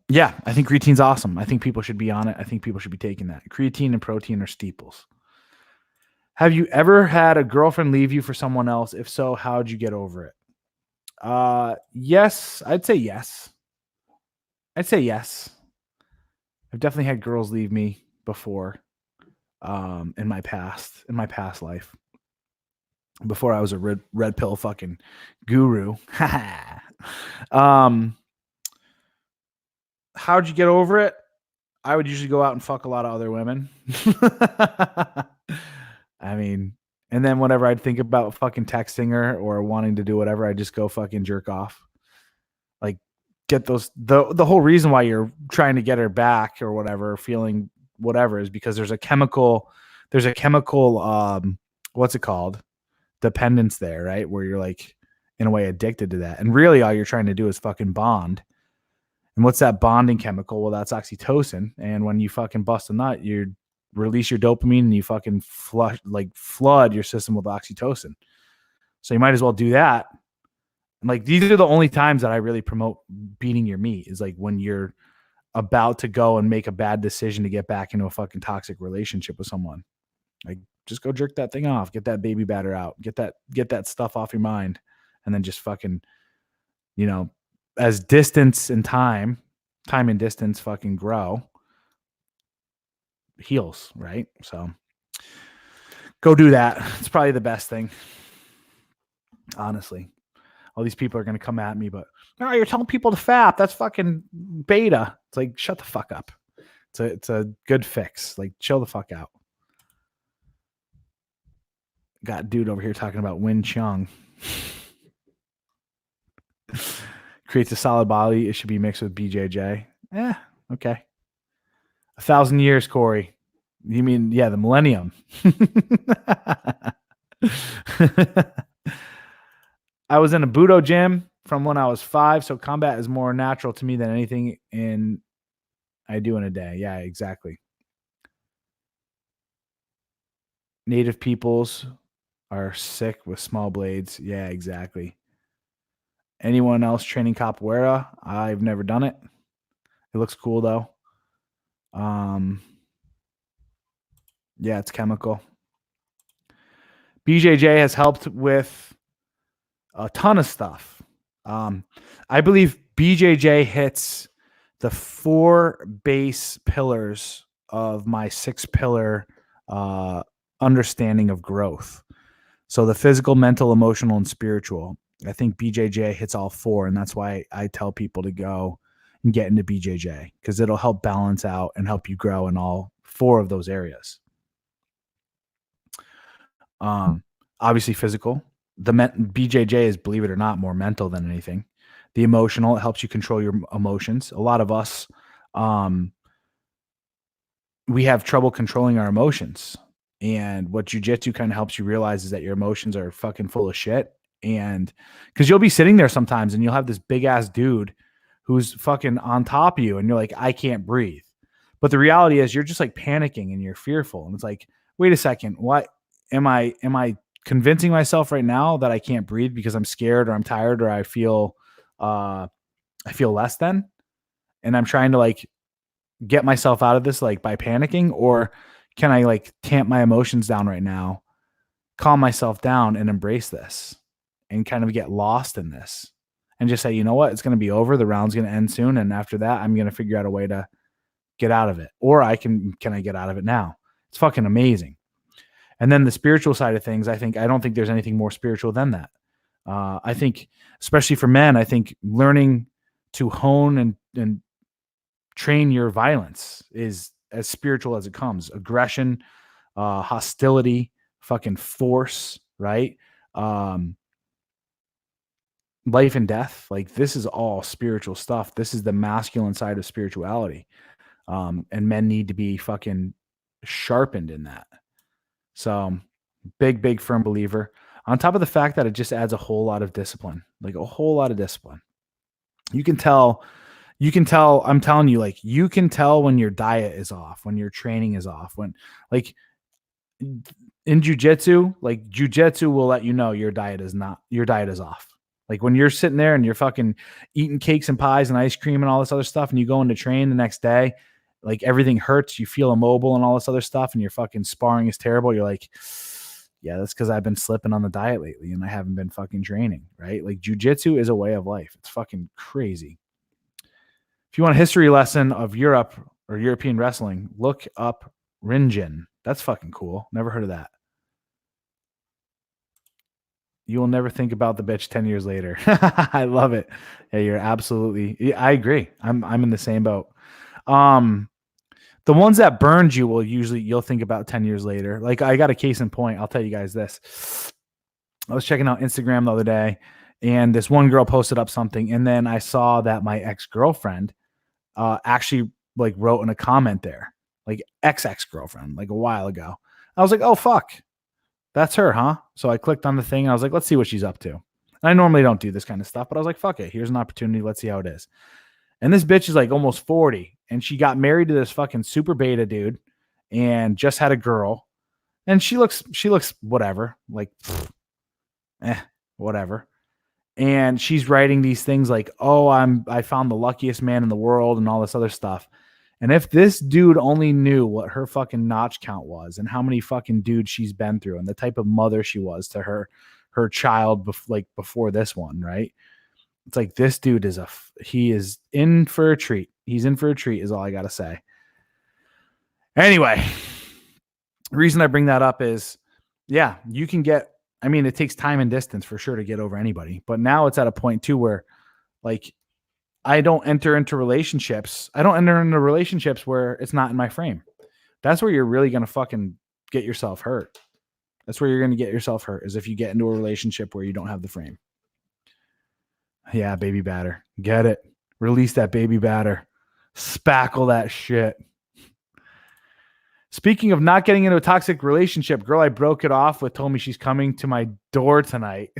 Yeah, I think creatine's awesome. I think people should be on it. I think people should be taking that. Creatine and protein are steeples. Have you ever had a girlfriend leave you for someone else? If so, how'd you get over it? Yes, I'd say yes. I've definitely had girls leave me before, in my past life. Before I was a red pill fucking guru. How'd you get over it? I would usually go out and fuck a lot of other women. I mean, and then whenever I'd think about fucking texting her or wanting to do whatever, I'd just go fucking jerk off. Like get those, the whole reason why you're trying to get her back or whatever, feeling whatever, is because there's a chemical, what's it called? Dependence there, right? Where you're like in a way addicted to that. And really all you're trying to do is fucking bond. And what's that bonding chemical? Well, that's oxytocin. And when you fucking bust a nut, you release your dopamine and you fucking flood your system with oxytocin. So you might as well do that. And like, these are the only times that I really promote beating your meat, is like when you're about to go and make a bad decision to get back into a fucking toxic relationship with someone. Like, just go jerk that thing off, get that baby batter out, get that stuff off your mind, and then just fucking, as distance and time and distance fucking grow, heals, right? So go do that. It's probably the best thing. Honestly. All these people are going to come at me, but no, you're telling people to fap. That's fucking beta. It's like, shut the fuck up. It's a good fix. Like, chill the fuck out. Got a dude over here talking about Win Chung. Creates a solid body. It should be mixed with BJJ. Okay. 1,000 years, Corey. You mean, yeah, the millennium. I was in a Budo gym from when I was 5, so combat is more natural to me than anything I do in a day. Yeah, exactly. Native peoples are sick with small blades. Yeah, exactly. Anyone else training capoeira? I've never done it. It looks cool though. Yeah, it's chemical. BJJ has helped with a ton of stuff. I believe BJJ hits the 4 base pillars of my 6-pillar understanding of growth. So the physical, mental, emotional, and spiritual. I think BJJ hits all 4, and that's why I tell people to go and get into BJJ, because it'll help balance out and help you grow in all 4 of those areas. Obviously physical. The BJJ is, believe it or not, more mental than anything. The emotional, it helps you control your emotions. A lot of us, we have trouble controlling our emotions. And what jujitsu kind of helps you realize is that your emotions are fucking full of shit. And because you'll be sitting there sometimes and you'll have this big ass dude who's fucking on top of you and you're like, I can't breathe. But the reality is you're just like panicking and you're fearful. And it's like, wait a second, what am I convincing myself right now that I can't breathe because I'm scared or I'm tired or I feel less than? And I'm trying to like get myself out of this like by panicking, or can I like tamp my emotions down right now, calm myself down and embrace this and kind of get lost in this and just say, you know what, it's going to be over. The round's going to end soon. And after that, I'm going to figure out a way to get out of it. Or can I get out of it now? It's fucking amazing. And then the spiritual side of things, I don't think there's anything more spiritual than that. I think, especially for men, I think learning to hone and train your violence is as spiritual as it comes. Aggression, hostility, fucking force, right? Life and death. Like, this is all spiritual stuff. This is the masculine side of spirituality. And men need to be fucking sharpened in that. So big firm believer, on top of the fact that it just adds a whole lot of discipline, like a whole lot of discipline. You can tell, I'm telling you, like, you can tell when your diet is off, when your training is off, when, like, in jujitsu, like, jujitsu will let you know your diet is off. Like, when you're sitting there and you're fucking eating cakes and pies and ice cream and all this other stuff, and you go into train the next day, like, everything hurts, you feel immobile and all this other stuff, and your fucking sparring is terrible. You're like, yeah, that's because I've been slipping on the diet lately and I haven't been fucking training, right? Like, jujitsu is a way of life. It's fucking crazy. If you want a history lesson of Europe or European wrestling, look up Ringen. That's fucking cool. Never heard of that. You will never think about the bitch 10 years later. I love it. Yeah, you're absolutely, I agree. I'm in the same boat. The ones that burned you you'll think about 10 years later. Like, I got a case in point. I'll tell you guys this. I was checking out Instagram the other day and this one girl posted up something. And then I saw that my ex-girlfriend actually like wrote in a comment there, like ex-girlfriend, like a while ago. I was like, oh, fuck. That's her, huh? So I clicked on the thing and I was like, let's see what she's up to. And I normally don't do this kind of stuff, but I was like, fuck it. Here's an opportunity. Let's see how it is. And this bitch is like almost 40 and she got married to this fucking super beta dude and just had a girl. And she looks whatever, like, whatever. And she's writing these things like, oh, I found the luckiest man in the world and all this other stuff. And if this dude only knew what her fucking notch count was and how many fucking dudes she's been through and the type of mother she was to her child before this one, right? It's like this dude he is in for a treat. He's in for a treat is all I got to say. Anyway, the reason I bring that up is, yeah, you can get, I mean, it takes time and distance for sure to get over anybody, but now it's at a point too where like I don't enter into relationships. I don't enter into relationships where it's not in my frame. That's where you're really going to fucking get yourself hurt. That's where you're going to get yourself hurt is if you get into a relationship where you don't have the frame. Yeah, baby batter. Get it. Release that baby batter. Spackle that shit. Speaking of not getting into a toxic relationship, girl I broke it off with told me she's coming to my door tonight.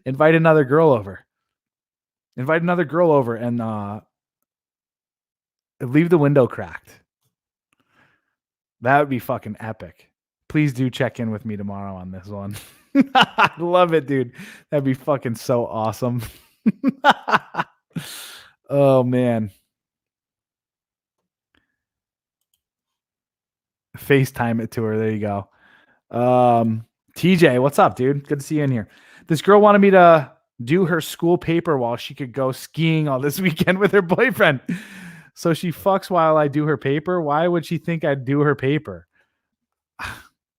Invite another girl over. Invite another girl over and leave the window cracked. That would be fucking epic. Please do check in with me tomorrow on this one. I love it, dude. That'd be fucking so awesome. Oh, man. FaceTime it to her. There you go. TJ, what's up, dude? Good to see you in here. This girl wanted me to do her school paper while she could go skiing all this weekend with her boyfriend. So she fucks while I do her paper. Why would she think I'd do her paper?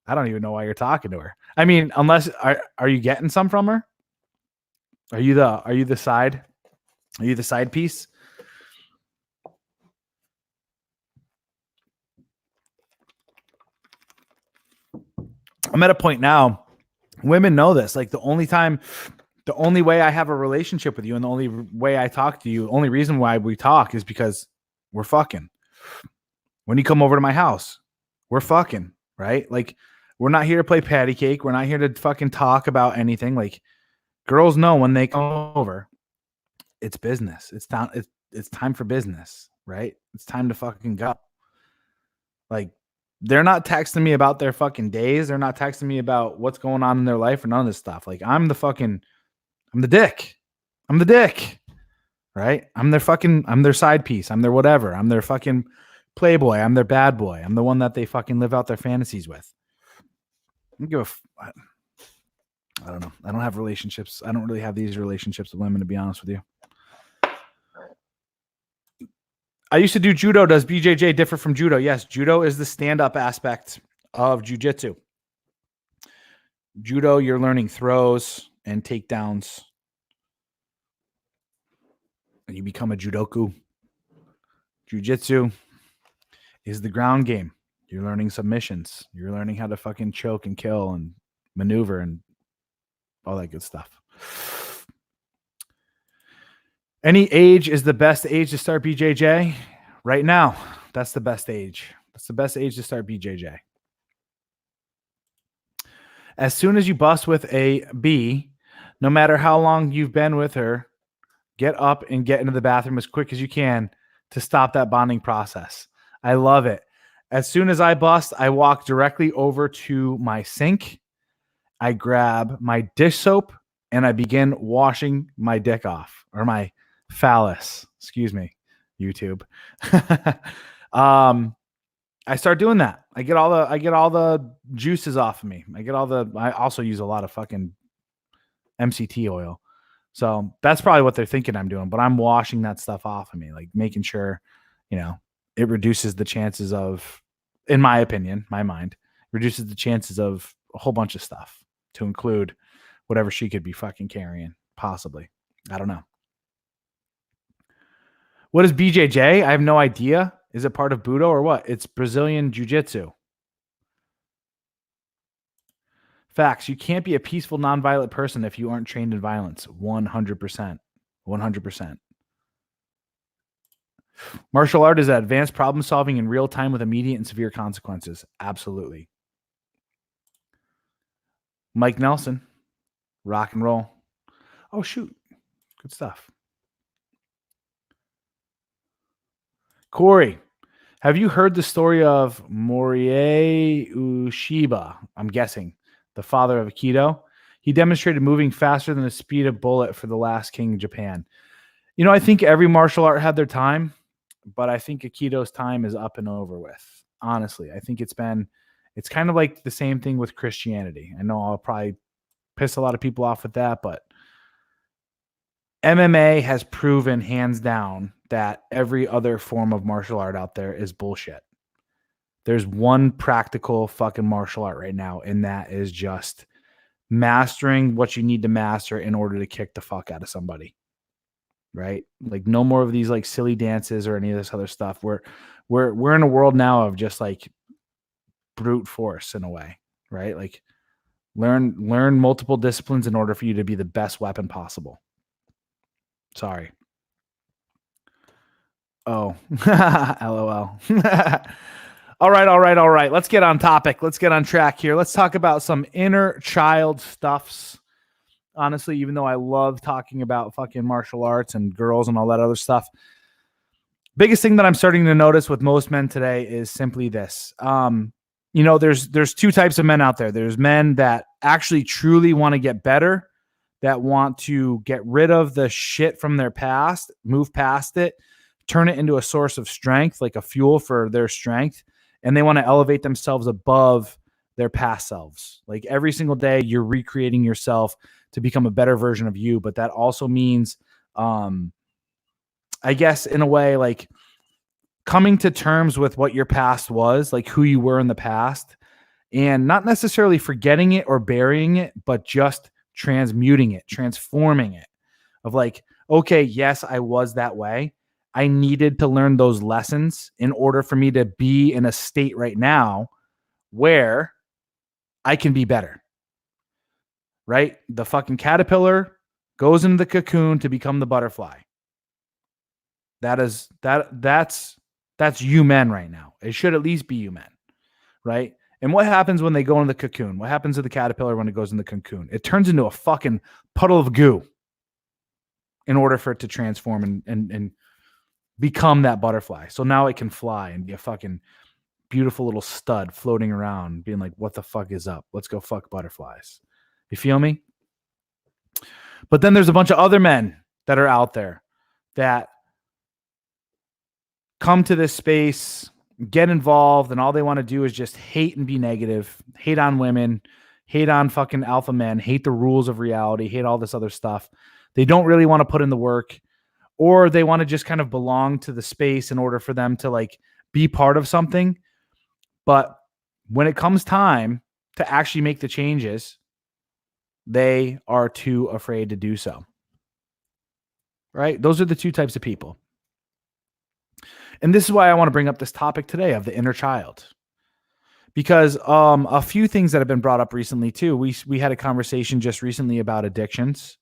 I don't even know why you're talking to her. I mean, unless are you getting some from her? Are you the side piece? I'm at a point now. Women know this. Like the only way I have a relationship with you and the only way I talk to you, only reason why we talk is because we're fucking. When you come over to my house, we're fucking, right? Like we're not here to play patty cake. We're not here to fucking talk about anything. Like girls know when they come over, it's business. It's time for business, right? It's time to fucking go. Like they're not texting me about their fucking days. They're not texting me about what's going on in their life or none of this stuff. Like I'm the dick. I'm the dick, right? I'm their side piece. I'm their whatever. I'm their fucking playboy. I'm their bad boy. I'm the one that they fucking live out their fantasies with. I don't know. I don't have relationships. I don't really have these relationships with women, to be honest with you. I used to do judo. Does BJJ differ from judo? Yes, judo is the stand-up aspect of jiu-jitsu. Judo, you're learning throws and takedowns. And you become a judoku. Jiu-jitsu is the ground game. You're learning submissions. You're learning how to fucking choke and kill and maneuver and all that good stuff. Any age is the best age to start BJJ. Right now, that's the best age. That's the best age to start BJJ. As soon as you bust with a B, no matter how long you've been with her, get up and get into the bathroom as quick as you can to stop that bonding process. I love it. As soon as I bust, I walk directly over to my sink. I grab my dish soap and I begin washing my dick off, or my phallus. Excuse me, YouTube. I start doing that. I get all the juices off of me. I also use a lot of fucking MCT oil. So that's probably what they're thinking I'm doing, but I'm washing that stuff off of me, like making sure, it reduces the chances of, in my opinion, my mind, reduces the chances of a whole bunch of stuff, to include whatever she could be fucking carrying, possibly. I don't know. What is BJJ? I have no idea. Is it part of Budo or what? It's Brazilian Jiu-Jitsu. Facts. You can't be a peaceful, nonviolent person if you aren't trained in violence. 100%. 100%. Martial art is advanced problem solving in real time with immediate and severe consequences. Absolutely. Mike Nelson. Rock and roll. Oh, shoot. Good stuff. Corey, have you heard the story of Morihei Ueshiba? I'm guessing the father of Aikido. He demonstrated moving faster than the speed of bullet for the last king of Japan. I think every martial art had their time, but I think Aikido's time is up and over with. Honestly, I think it's kind of like the same thing with Christianity. I know I'll probably piss a lot of people off with that, but MMA has proven hands down that every other form of martial art out there is bullshit. There's one practical fucking martial art right now, and that is just mastering what you need to master in order to kick the fuck out of somebody. Right? Like no more of these like silly dances or any of this other stuff. We're in a world now of just like brute force in a way, right? Like learn multiple disciplines in order for you to be the best weapon possible. Sorry. Oh, LOL. All right. Let's get on topic. Let's get on track here. Let's talk about some inner child stuffs. Honestly, even though I love talking about fucking martial arts and girls and all that other stuff, biggest thing that I'm starting to notice with most men today is simply this. There's two types of men out there. There's men that actually truly want to get better, that want to get rid of the shit from their past, move past it, turn it into a source of strength, like a fuel for their strength. And they want to elevate themselves above their past selves. Like every single day, you're recreating yourself to become a better version of you. But that also means, I guess in a way, like coming to terms with what your past was, like who you were in the past, and not necessarily forgetting it or burying it, but just transmuting it, transforming it of like, okay, yes, I was that way. I needed to learn those lessons in order for me to be in a state right now where I can be better. Right? The fucking caterpillar goes into the cocoon to become the butterfly. That's you men right now. It should at least be you men, right? And what happens when they go in the cocoon? What happens to the caterpillar when it goes in the cocoon? It turns into a fucking puddle of goo in order for it to transform and become that butterfly. So now it can fly and be a fucking beautiful little stud floating around being like, what the fuck is up? Let's go fuck butterflies. You feel me? But then there's a bunch of other men that are out there that come to this space, get involved, and all they want to do is just hate and be negative, hate on women, hate on fucking alpha men, hate the rules of reality, hate all this other stuff. They don't really want to put in the work, or they want to just kind of belong to the space in order for them to like be part of something. But when it comes time to actually make the changes, they are too afraid to do so. Right? Those are the two types of people. And this is why I want to bring up this topic today of the inner child. Because a few things that have been brought up recently too. We had a conversation just recently about addictions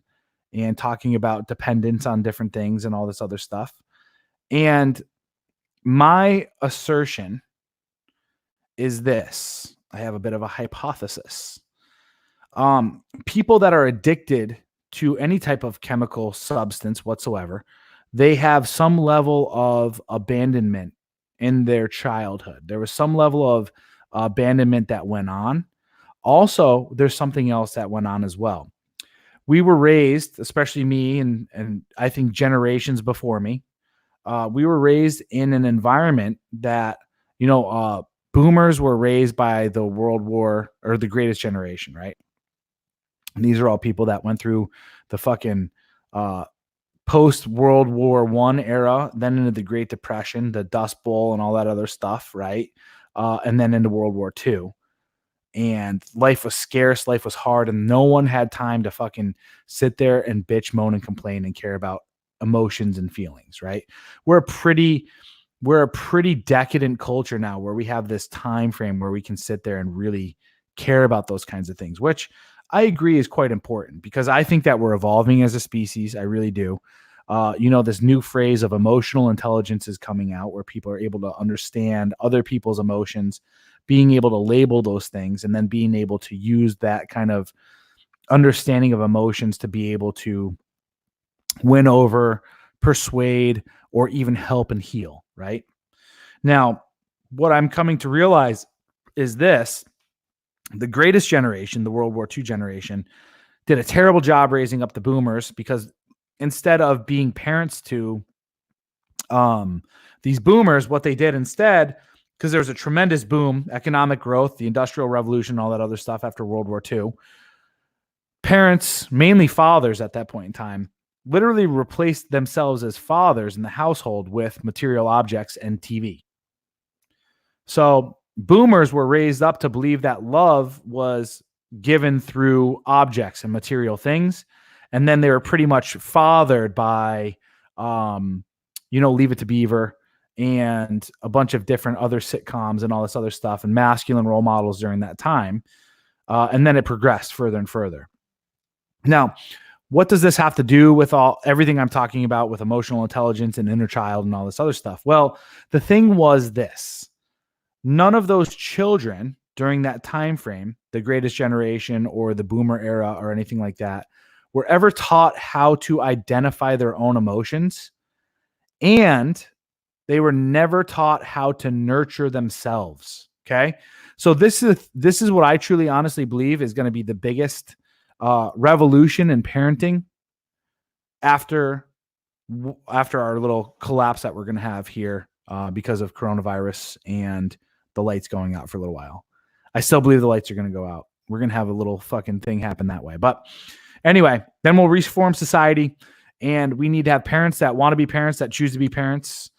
and talking about dependence on different things and all this other stuff. And my assertion is this. I have a bit of a hypothesis. People that are addicted to any type of chemical substance whatsoever, they have some level of abandonment in their childhood. There was some level of abandonment that went on. Also, there's something else that went on as well. We were raised, especially me and I think generations before me, we were raised in an environment that, boomers were raised by the World War or the Greatest Generation, right? And these are all people that went through the fucking post World War I era, then into the Great Depression, the Dust Bowl and all that other stuff, right? And then into World War II. And life was scarce, life was hard, and no one had time to fucking sit there and bitch, moan, and complain and care about emotions and feelings, right? We're a pretty decadent culture now where we have this time frame where we can sit there and really care about those kinds of things, which I agree is quite important because I think that we're evolving as a species. I really do. This new phrase of emotional intelligence is coming out where people are able to understand other people's emotions, being able to label those things, and then being able to use that kind of understanding of emotions to be able to win over, persuade, or even help and heal, right? Now, what I'm coming to realize is this: the greatest generation, the World War II generation, did a terrible job raising up the boomers, because instead of being parents to these boomers, what they did instead, because there was a tremendous boom, economic growth, the Industrial Revolution, all that other stuff after World War II, parents, mainly fathers at that point in time, literally replaced themselves as fathers in the household with material objects and TV. So boomers were raised up to believe that love was given through objects and material things. And then they were pretty much fathered by, Leave It to Beaver and a bunch of different other sitcoms and all this other stuff and masculine role models during that time. And then it progressed further and further. Now, what does this have to do with everything I'm talking about with emotional intelligence and inner child and all this other stuff? Well, the thing was this. None of those children during that time frame, the greatest generation or the boomer era or anything like that, were ever taught how to identify their own emotions, and they were never taught how to nurture themselves. Okay. So this is what I truly honestly believe is going to be the biggest revolution in parenting after our little collapse that we're going to have here because of coronavirus and the lights going out for a little while. I still believe the lights are going to go out. We're going to have a little fucking thing happen that way. But anyway, then we'll reform society, and we need to have parents that want to be parents, that choose to be parents.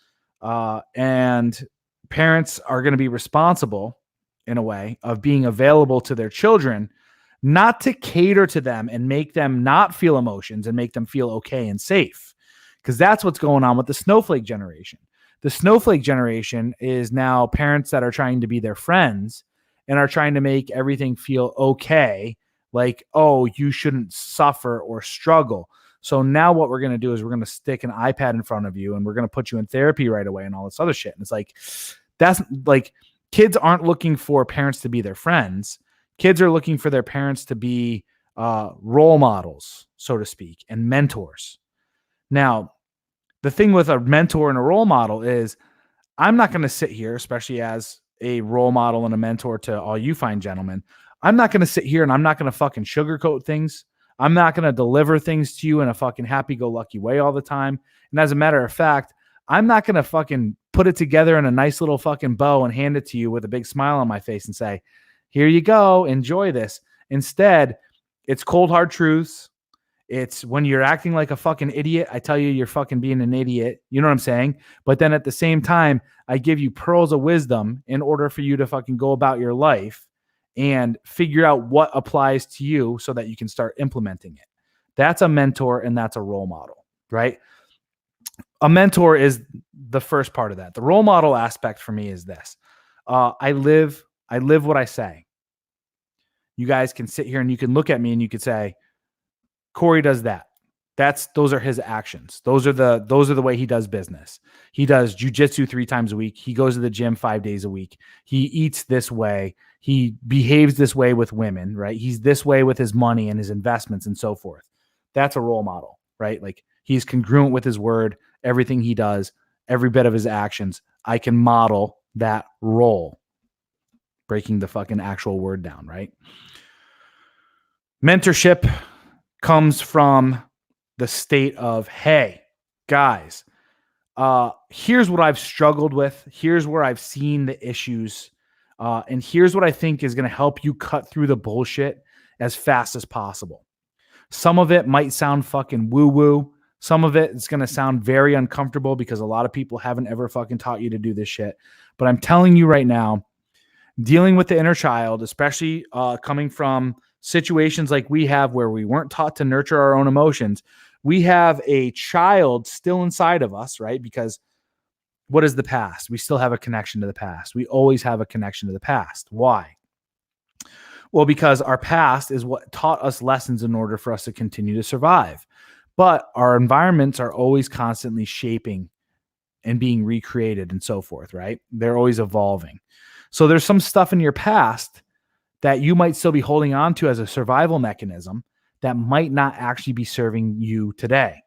And parents are going to be responsible in a way of being available to their children, not to cater to them and make them not feel emotions and make them feel okay and safe. Because that's what's going on with the snowflake generation. The snowflake generation is now parents that are trying to be their friends and are trying to make everything feel okay. Like, oh, you shouldn't suffer or struggle. So now what we're going to do is we're going to stick an iPad in front of you and we're going to put you in therapy right away and all this other shit. And it's like, that's like, kids aren't looking for parents to be their friends. Kids are looking for their parents to be role models, so to speak, and mentors. Now, the thing with a mentor and a role model is I'm not going to sit here, especially as a role model and a mentor to all you fine gentlemen. I'm not going to sit here and I'm not going to fucking sugarcoat things. I'm not going to deliver things to you in a fucking happy-go-lucky way all the time. And as a matter of fact, I'm not going to fucking put it together in a nice little fucking bow and hand it to you with a big smile on my face and say, here you go, enjoy this. Instead, it's cold, hard truths. It's when you're acting like a fucking idiot, I tell you you're fucking being an idiot. You know what I'm saying? But then at the same time, I give you pearls of wisdom in order for you to fucking go about your life and figure out what applies to you so that you can start implementing it. That's a mentor and that's a role model, right? A mentor is the first part of that. The role model aspect for me is this. I live what I say. You guys can sit here and you can look at me and you could say, Corey does that. Those are his actions. Those are the way he does business. He does jujitsu 3 times a week. He goes to the gym 5 days a week. He eats this way. He behaves this way with women, right? He's this way with his money and his investments and so forth. That's a role model, right? Like he's congruent with his word, everything he does, every bit of his actions. I can model that role, breaking the fucking actual word down, right? Mentorship comes from the state of, hey, guys, here's what I've struggled with. Here's where I've seen the issues. And here's what I think is going to help you cut through the bullshit as fast as possible. Some of it might sound fucking woo-woo. Some of it is going to sound very uncomfortable because a lot of people haven't ever fucking taught you to do this shit. But I'm telling you right now, dealing with the inner child, especially coming from situations like we have where we weren't taught to nurture our own emotions, we have a child still inside of us, right? Because what is the past? We still have a connection to the past. We always have a connection to the past. Why? Well, because our past is what taught us lessons in order for us to continue to survive. But our environments are always constantly shaping and being recreated and so forth, right? They're always evolving. So there's some stuff in your past that you might still be holding on to as a survival mechanism that might not actually be serving you today.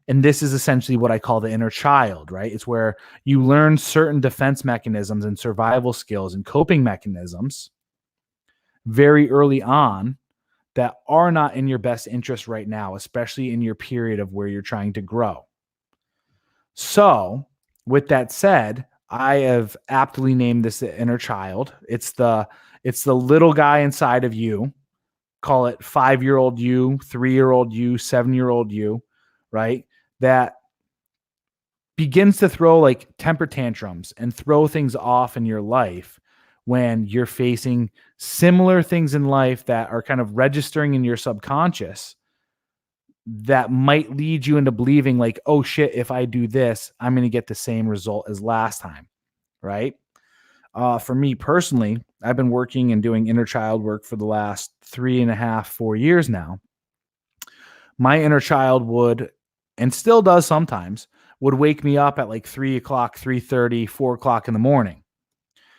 And this is essentially what I call the inner child, right? It's where you learn certain defense mechanisms and survival skills and coping mechanisms very early on that are not in your best interest right now, especially in your period of where you're trying to grow. So, with that said, I have aptly named this the inner child. It's the little guy inside of you. Call it 5-year-old you, 3-year-old you, 7-year-old you, right? That begins to throw like temper tantrums and throw things off in your life when you're facing similar things in life that are kind of registering in your subconscious that might lead you into believing like, oh shit, if I do this, I'm going to get the same result as last time, right? For me personally, I've been working and doing inner child work for the last 3.5, 4 years now. My inner child would, and still does sometimes, would wake me up at like 3 o'clock, 3:30, 4 o'clock in the morning,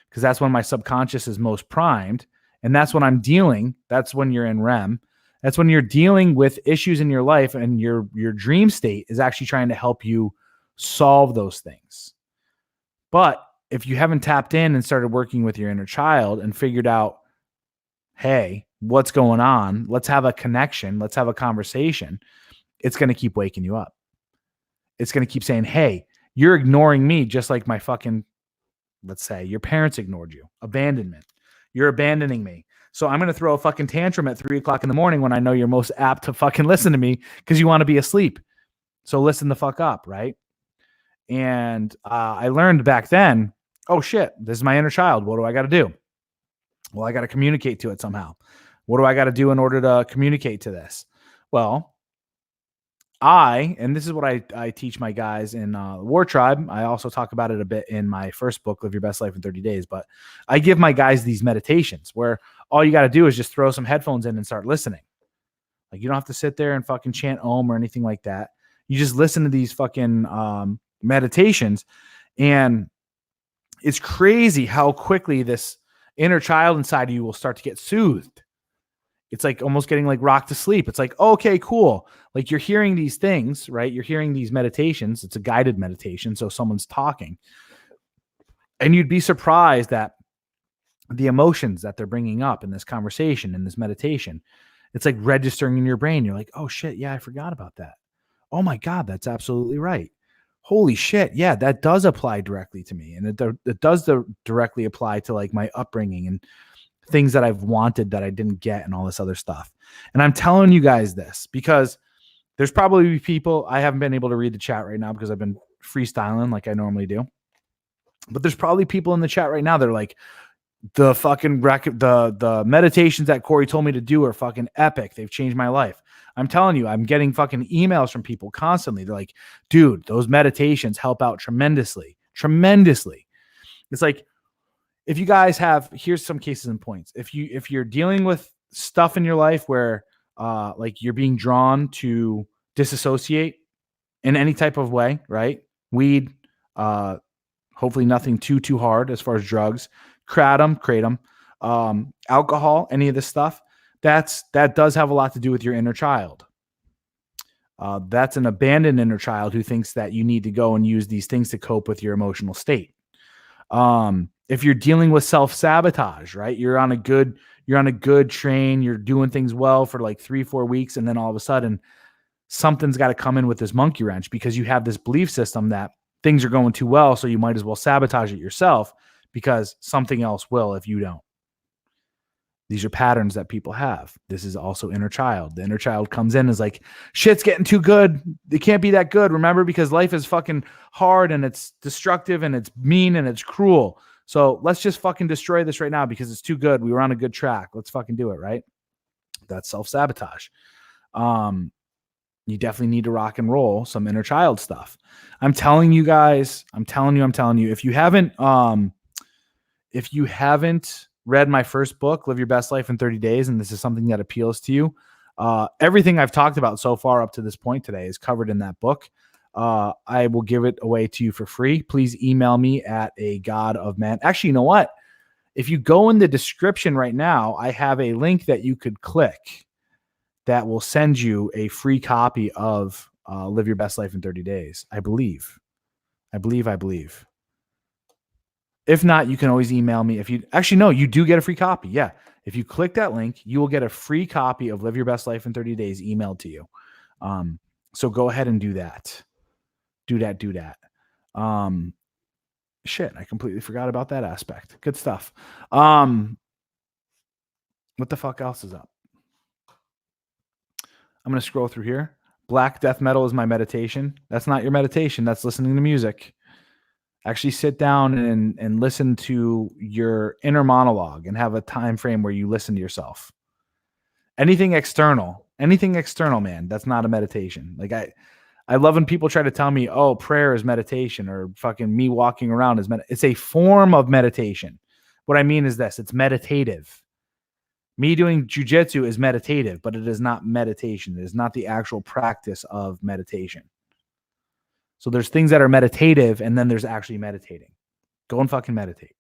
because that's when my subconscious is most primed. And that's when I'm dealing. That's when you're in REM. That's when you're dealing with issues in your life, and your dream state is actually trying to help you solve those things. But if you haven't tapped in and started working with your inner child and figured out, hey, what's going on? Let's have a connection. Let's have a conversation. It's going to keep waking you up. It's going to keep saying, hey, you're ignoring me just like my fucking, let's say your parents ignored you. Abandonment. You're abandoning me. So I'm going to throw a fucking tantrum at 3 o'clock in the morning when I know you're most apt to fucking listen to me because you want to be asleep. So listen the fuck up, right? And I learned back then, oh shit, this is my inner child. What do I got to do? Well, I got to communicate to it somehow. What do I got to do in order to communicate to this? Well, and this is what I teach my guys in WarTribe. I also talk about it a bit in my first book, Live Your Best Life in 30 Days. But I give my guys these meditations where all you got to do is just throw some headphones in and start listening. Like, you don't have to sit there and fucking chant Om or anything like that. You just listen to these fucking meditations, and it's crazy how quickly this inner child inside of you will start to get soothed. It's like almost getting like rocked to sleep. It's like, okay, cool. Like, you're hearing these things, right? You're hearing these meditations. It's a guided meditation. So someone's talking, and you'd be surprised that the emotions that they're bringing up in this conversation, in this meditation, it's like registering in your brain. You're like, oh shit. Yeah, I forgot about that. Oh my God, that's absolutely right. Holy shit. Yeah, that does apply directly to me. And it does directly apply to like my upbringing and things that I've wanted that I didn't get and all this other stuff. And I'm telling you guys this because there's probably people, I haven't been able to read the chat right now because I've been freestyling like I normally do. But there's probably people in the chat right now that are like, the fucking the meditations that Corey told me to do are fucking epic. They've changed my life. I'm telling you, I'm getting fucking emails from people constantly. They're like, dude, those meditations help out tremendously. Tremendously. It's like, if you guys have, here's some cases and points. If you're dealing with stuff in your life where like you're being drawn to disassociate in any type of way, right? Weed, hopefully nothing too hard as far as drugs, kratom, alcohol, any of this stuff, that does have a lot to do with your inner child. That's an abandoned inner child who thinks that you need to go and use these things to cope with your emotional state. If you're dealing with self-sabotage, right? You're on a good train, you're doing things well for like 3-4 weeks, and then all of a sudden something's got to come in with this monkey wrench because you have this belief system that things are going too well, so you might as well sabotage it yourself because something else will if you don't. These are patterns that people have. This is also inner child. The inner child comes in and is like, shit's getting too good. It can't be that good. Remember, because life is fucking hard and it's destructive and it's mean and it's cruel. So let's just fucking destroy this right now because it's too good. We were on a good track. Let's fucking do it, right? That's self-sabotage. You definitely need to rock and roll some inner child stuff. I'm telling you guys, I'm telling you, if you haven't read my first book, Live Your Best Life in 30 Days, and this is something that appeals to you, everything I've talked about so far up to this point today is covered in that book. I will give it away to you for free. Please email me at agodofmen. Actually, you know what? If you go in the description right now, I have a link that you could click that will send you a free copy of Live Your Best Life in 30 Days. I believe. If not, you can always email me. If you actually, no, you do get a free copy. Yeah. If you click that link, you will get a free copy of Live Your Best Life in 30 Days emailed to you. So go ahead and do that. Do that. Shit, I completely forgot about that aspect. Good stuff. What the fuck else is up? I'm going to scroll through here. Black death metal is my meditation. That's not your meditation. That's listening to music. Actually sit down and listen to your inner monologue and have a time frame where you listen to yourself. Anything external, man, that's not a meditation. Like I love when people try to tell me, oh, prayer is meditation, or fucking me walking around is it's a form of meditation. What I mean is this, it's meditative. Me doing jujitsu is meditative, but it is not meditation. It is not the actual practice of meditation. So there's things that are meditative, and then there's actually meditating. Go and fucking meditate.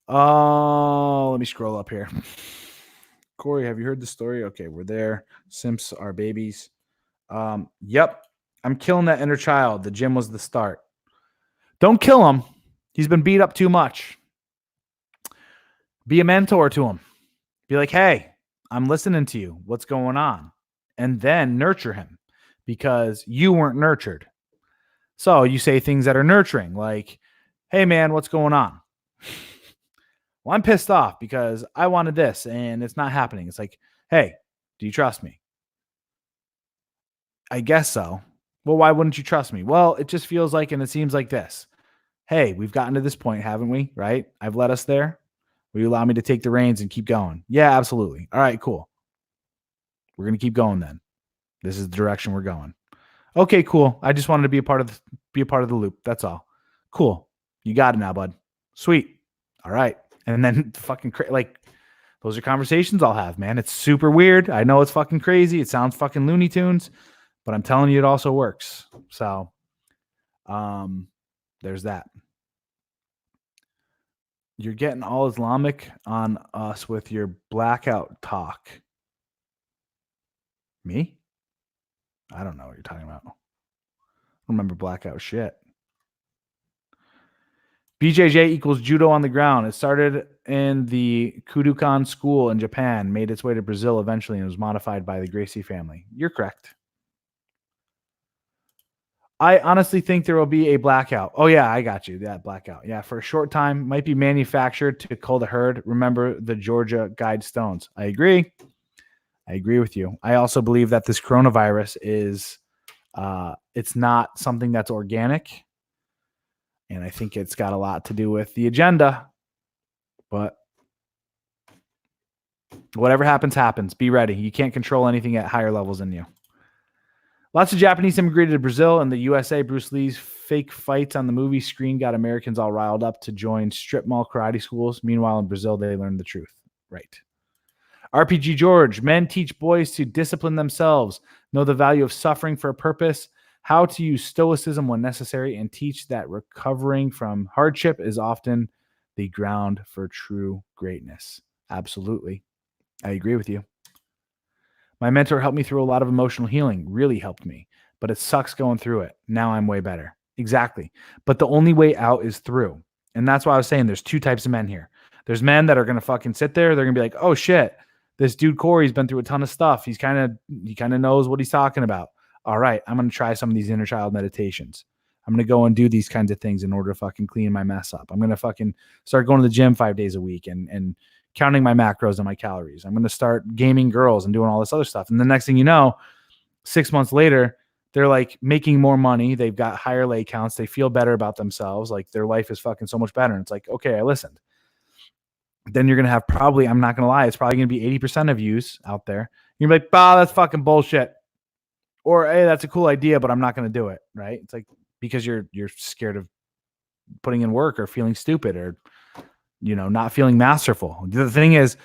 Oh, let me scroll up here. Corey, have you heard the story? Okay, we're there. Simps are babies. Yep. I'm killing that inner child. The gym was the start. Don't kill him. He's been beat up too much. Be a mentor to him. Be like, hey, I'm listening to you. What's going on? And then nurture him, because you weren't nurtured. So you say things that are nurturing, like, hey, man, what's going on? Well, I'm pissed off because I wanted this and it's not happening. It's like, hey, do you trust me? I guess so. Well, why wouldn't you trust me? Well, it just feels like, and it seems like this. Hey, we've gotten to this point, haven't we? Right? I've led us there. Will you allow me to take the reins and keep going? Yeah, absolutely. All right, cool. We're going to keep going then. This is the direction we're going. Okay, cool. I just wanted to be a part of the loop. That's all. Cool. You got it now, bud. Sweet. All right. And then fucking like those are conversations I'll have, man. It's super weird. I know it's fucking crazy. It sounds fucking Looney Tunes, but I'm telling you, it also works. So, there's that. You're getting all Islamic on us with your blackout talk. Me? I don't know what you're talking about. I don't remember blackout shit. BJJ equals judo on the ground. It started in the Kudokan school in Japan, made its way to Brazil eventually, and was modified by the Gracie family. You're correct. I honestly think there will be a blackout. Oh, yeah, I got you. That blackout. Yeah, for a short time. Might be manufactured to cull the herd. Remember the Georgia guide stones. I agree. I agree with you. I also believe that this coronavirus is, it's not something that's organic. And I think it's got a lot to do with the agenda. But whatever happens, happens. Be ready. You can't control anything at higher levels than you. Lots of Japanese immigrated to Brazil and the USA. Bruce Lee's fake fights on the movie screen got Americans all riled up to join strip mall karate schools. Meanwhile, in Brazil, they learned the truth. Right. RPG George, men teach boys to discipline themselves, know the value of suffering for a purpose, how to use stoicism when necessary, and teach that recovering from hardship is often the ground for true greatness. Absolutely. I agree with you. My mentor helped me through a lot of emotional healing, really helped me, but it sucks going through it. Now I'm way better. Exactly. But the only way out is through. And that's why I was saying there's two types of men here. There's men that are going to fucking sit there. They're going to be like, oh shit, this dude Corey's been through a ton of stuff. He kind of knows what he's talking about. All right, I'm going to try some of these inner child meditations. I'm going to go and do these kinds of things in order to fucking clean my mess up. I'm going to fucking start going to the gym 5 days a week and counting my macros and my calories. I'm going to start gaming girls and doing all this other stuff. And the next thing you know, 6 months later, they're like making more money. They've got higher lay counts. They feel better about themselves. Like their life is fucking so much better. And it's like, okay, I listened. Then you're going to have probably, I'm not going to lie, it's probably going to be 80% of yous out there. You're going to be like, bah, that's fucking bullshit. Or, hey, that's a cool idea, but I'm not going to do it. Right. It's like, because you're scared of putting in work or feeling stupid or, not feeling masterful. The thing is,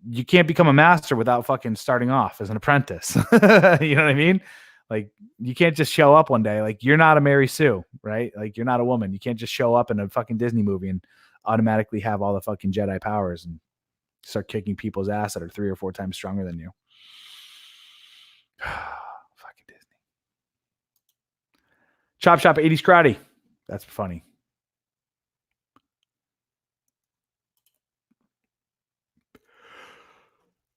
you can't become a master without fucking starting off as an apprentice. You know what I mean? Like, you can't just show up one day. Like, you're not a Mary Sue, right? Like, you're not a woman. You can't just show up in a fucking Disney movie and automatically have all the fucking Jedi powers and start kicking people's ass that are 3 or 4 times stronger than you. Fucking Disney. Chop Shop 80s Karate. That's funny.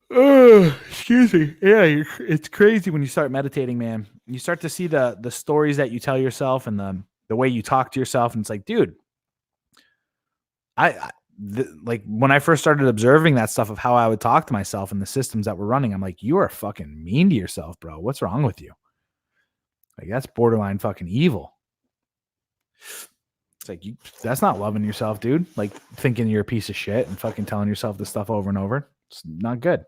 Excuse me. Yeah, it's crazy when you start meditating, man. You start to see the stories that you tell yourself and the way you talk to yourself, and it's like, dude, like when I first started observing that stuff of how I would talk to myself and the systems that were running, I'm like, you are fucking mean to yourself, bro. What's wrong with you? Like that's borderline fucking evil. It's like that's not loving yourself, dude. Like thinking you're a piece of shit and fucking telling yourself this stuff over and over. It's not good.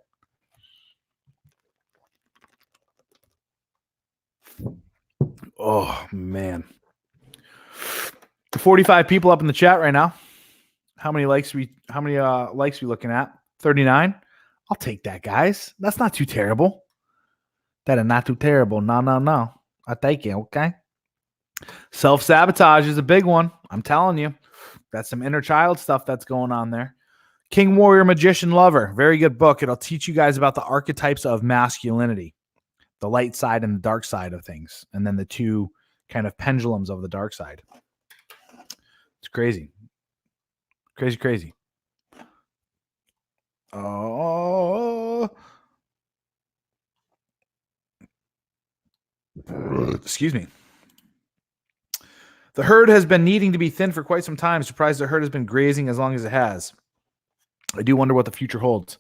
Oh man. 45 people up in the chat right now. How many likes we looking at? 39. I'll take that, guys. That's not too terrible. That is not too terrible. No. I take it, okay? Self-sabotage is a big one. I'm telling you. That's some inner child stuff that's going on there. King, Warrior, Magician, Lover. Very good book. It'll teach you guys about the archetypes of masculinity, the light side and the dark side of things, and then the two kind of pendulums of the dark side. It's crazy. Crazy. Oh. Excuse me. The herd has been needing to be thin for quite some time. Surprised the herd has been grazing as long as it has. I do wonder what the future holds.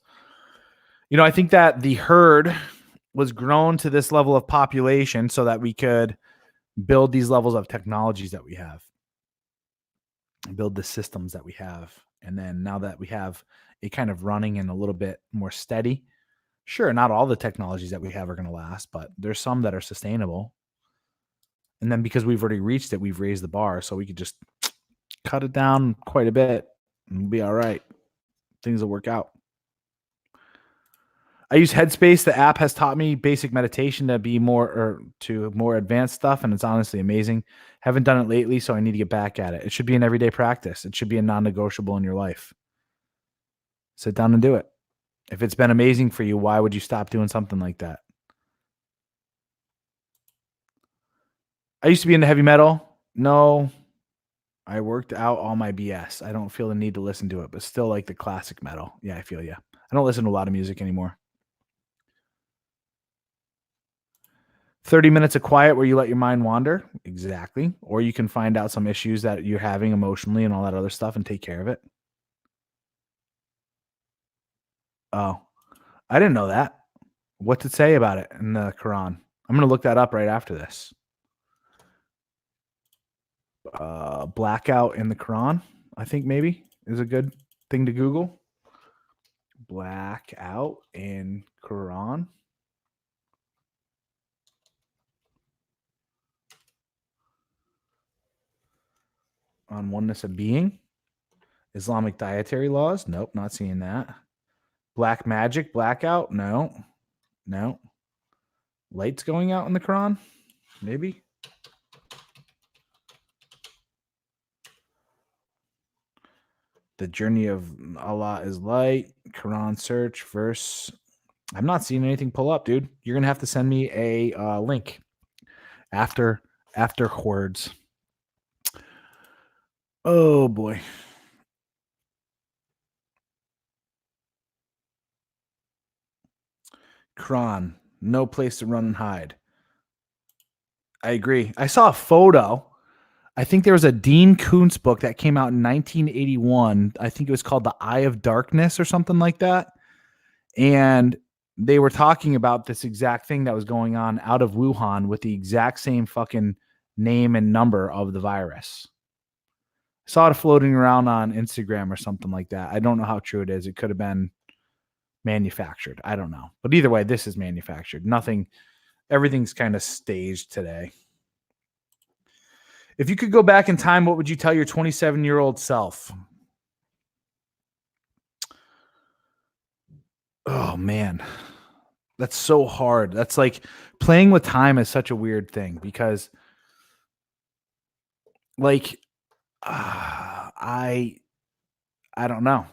You know, I think that the herd was grown to this level of population so that we could build these levels of technologies that we have, build the systems that we have. And then now that we have it kind of running and a little bit more steady, sure, not all the technologies that we have are going to last, but there's some that are sustainable. And then because we've already reached it, we've raised the bar. So we could just cut it down quite a bit and we'll be all right. Things will work out. I use Headspace. The app has taught me basic meditation to be more advanced stuff. And it's honestly amazing. Haven't done it lately, so I need to get back at it. It should be an everyday practice. It should be a non-negotiable in your life. Sit down and do it. If it's been amazing for you, why would you stop doing something like that? I used to be into heavy metal. No, I worked out all my BS. I don't feel the need to listen to it, but still like the classic metal. Yeah, I feel you. I don't listen to a lot of music anymore. 30 minutes of quiet where you let your mind wander. Exactly. Or you can find out some issues that you're having emotionally and all that other stuff and take care of it. Oh, I didn't know that. What's it say about it in the Quran? I'm going to look that up right after this. Blackout in the Quran, I think maybe is a good thing to Google. Blackout in Quran. On oneness of being. Islamic dietary laws. Nope, not seeing that. Black magic, blackout. No. Lights going out in the Quran. Maybe. The journey of Allah is light. Quran search verse. I'm not seeing anything pull up, dude. You're going to have to send me a link afterwards. Oh, boy. Quran, no place to run and hide. I agree. I saw a photo. I think there was a Dean Koontz book that came out in 1981. I think it was called The Eye of Darkness or something like that. And they were talking about this exact thing that was going on out of Wuhan with the exact same fucking name and number of the virus. I saw it floating around on Instagram or something like that. I don't know how true it is. It could have been manufactured. I don't know. But either way, this is manufactured. Everything's kind of staged today. If you could go back in time, what would you tell your 27-year-old self? Oh, man. That's so hard. That's like playing with time is such a weird thing because like I don't know.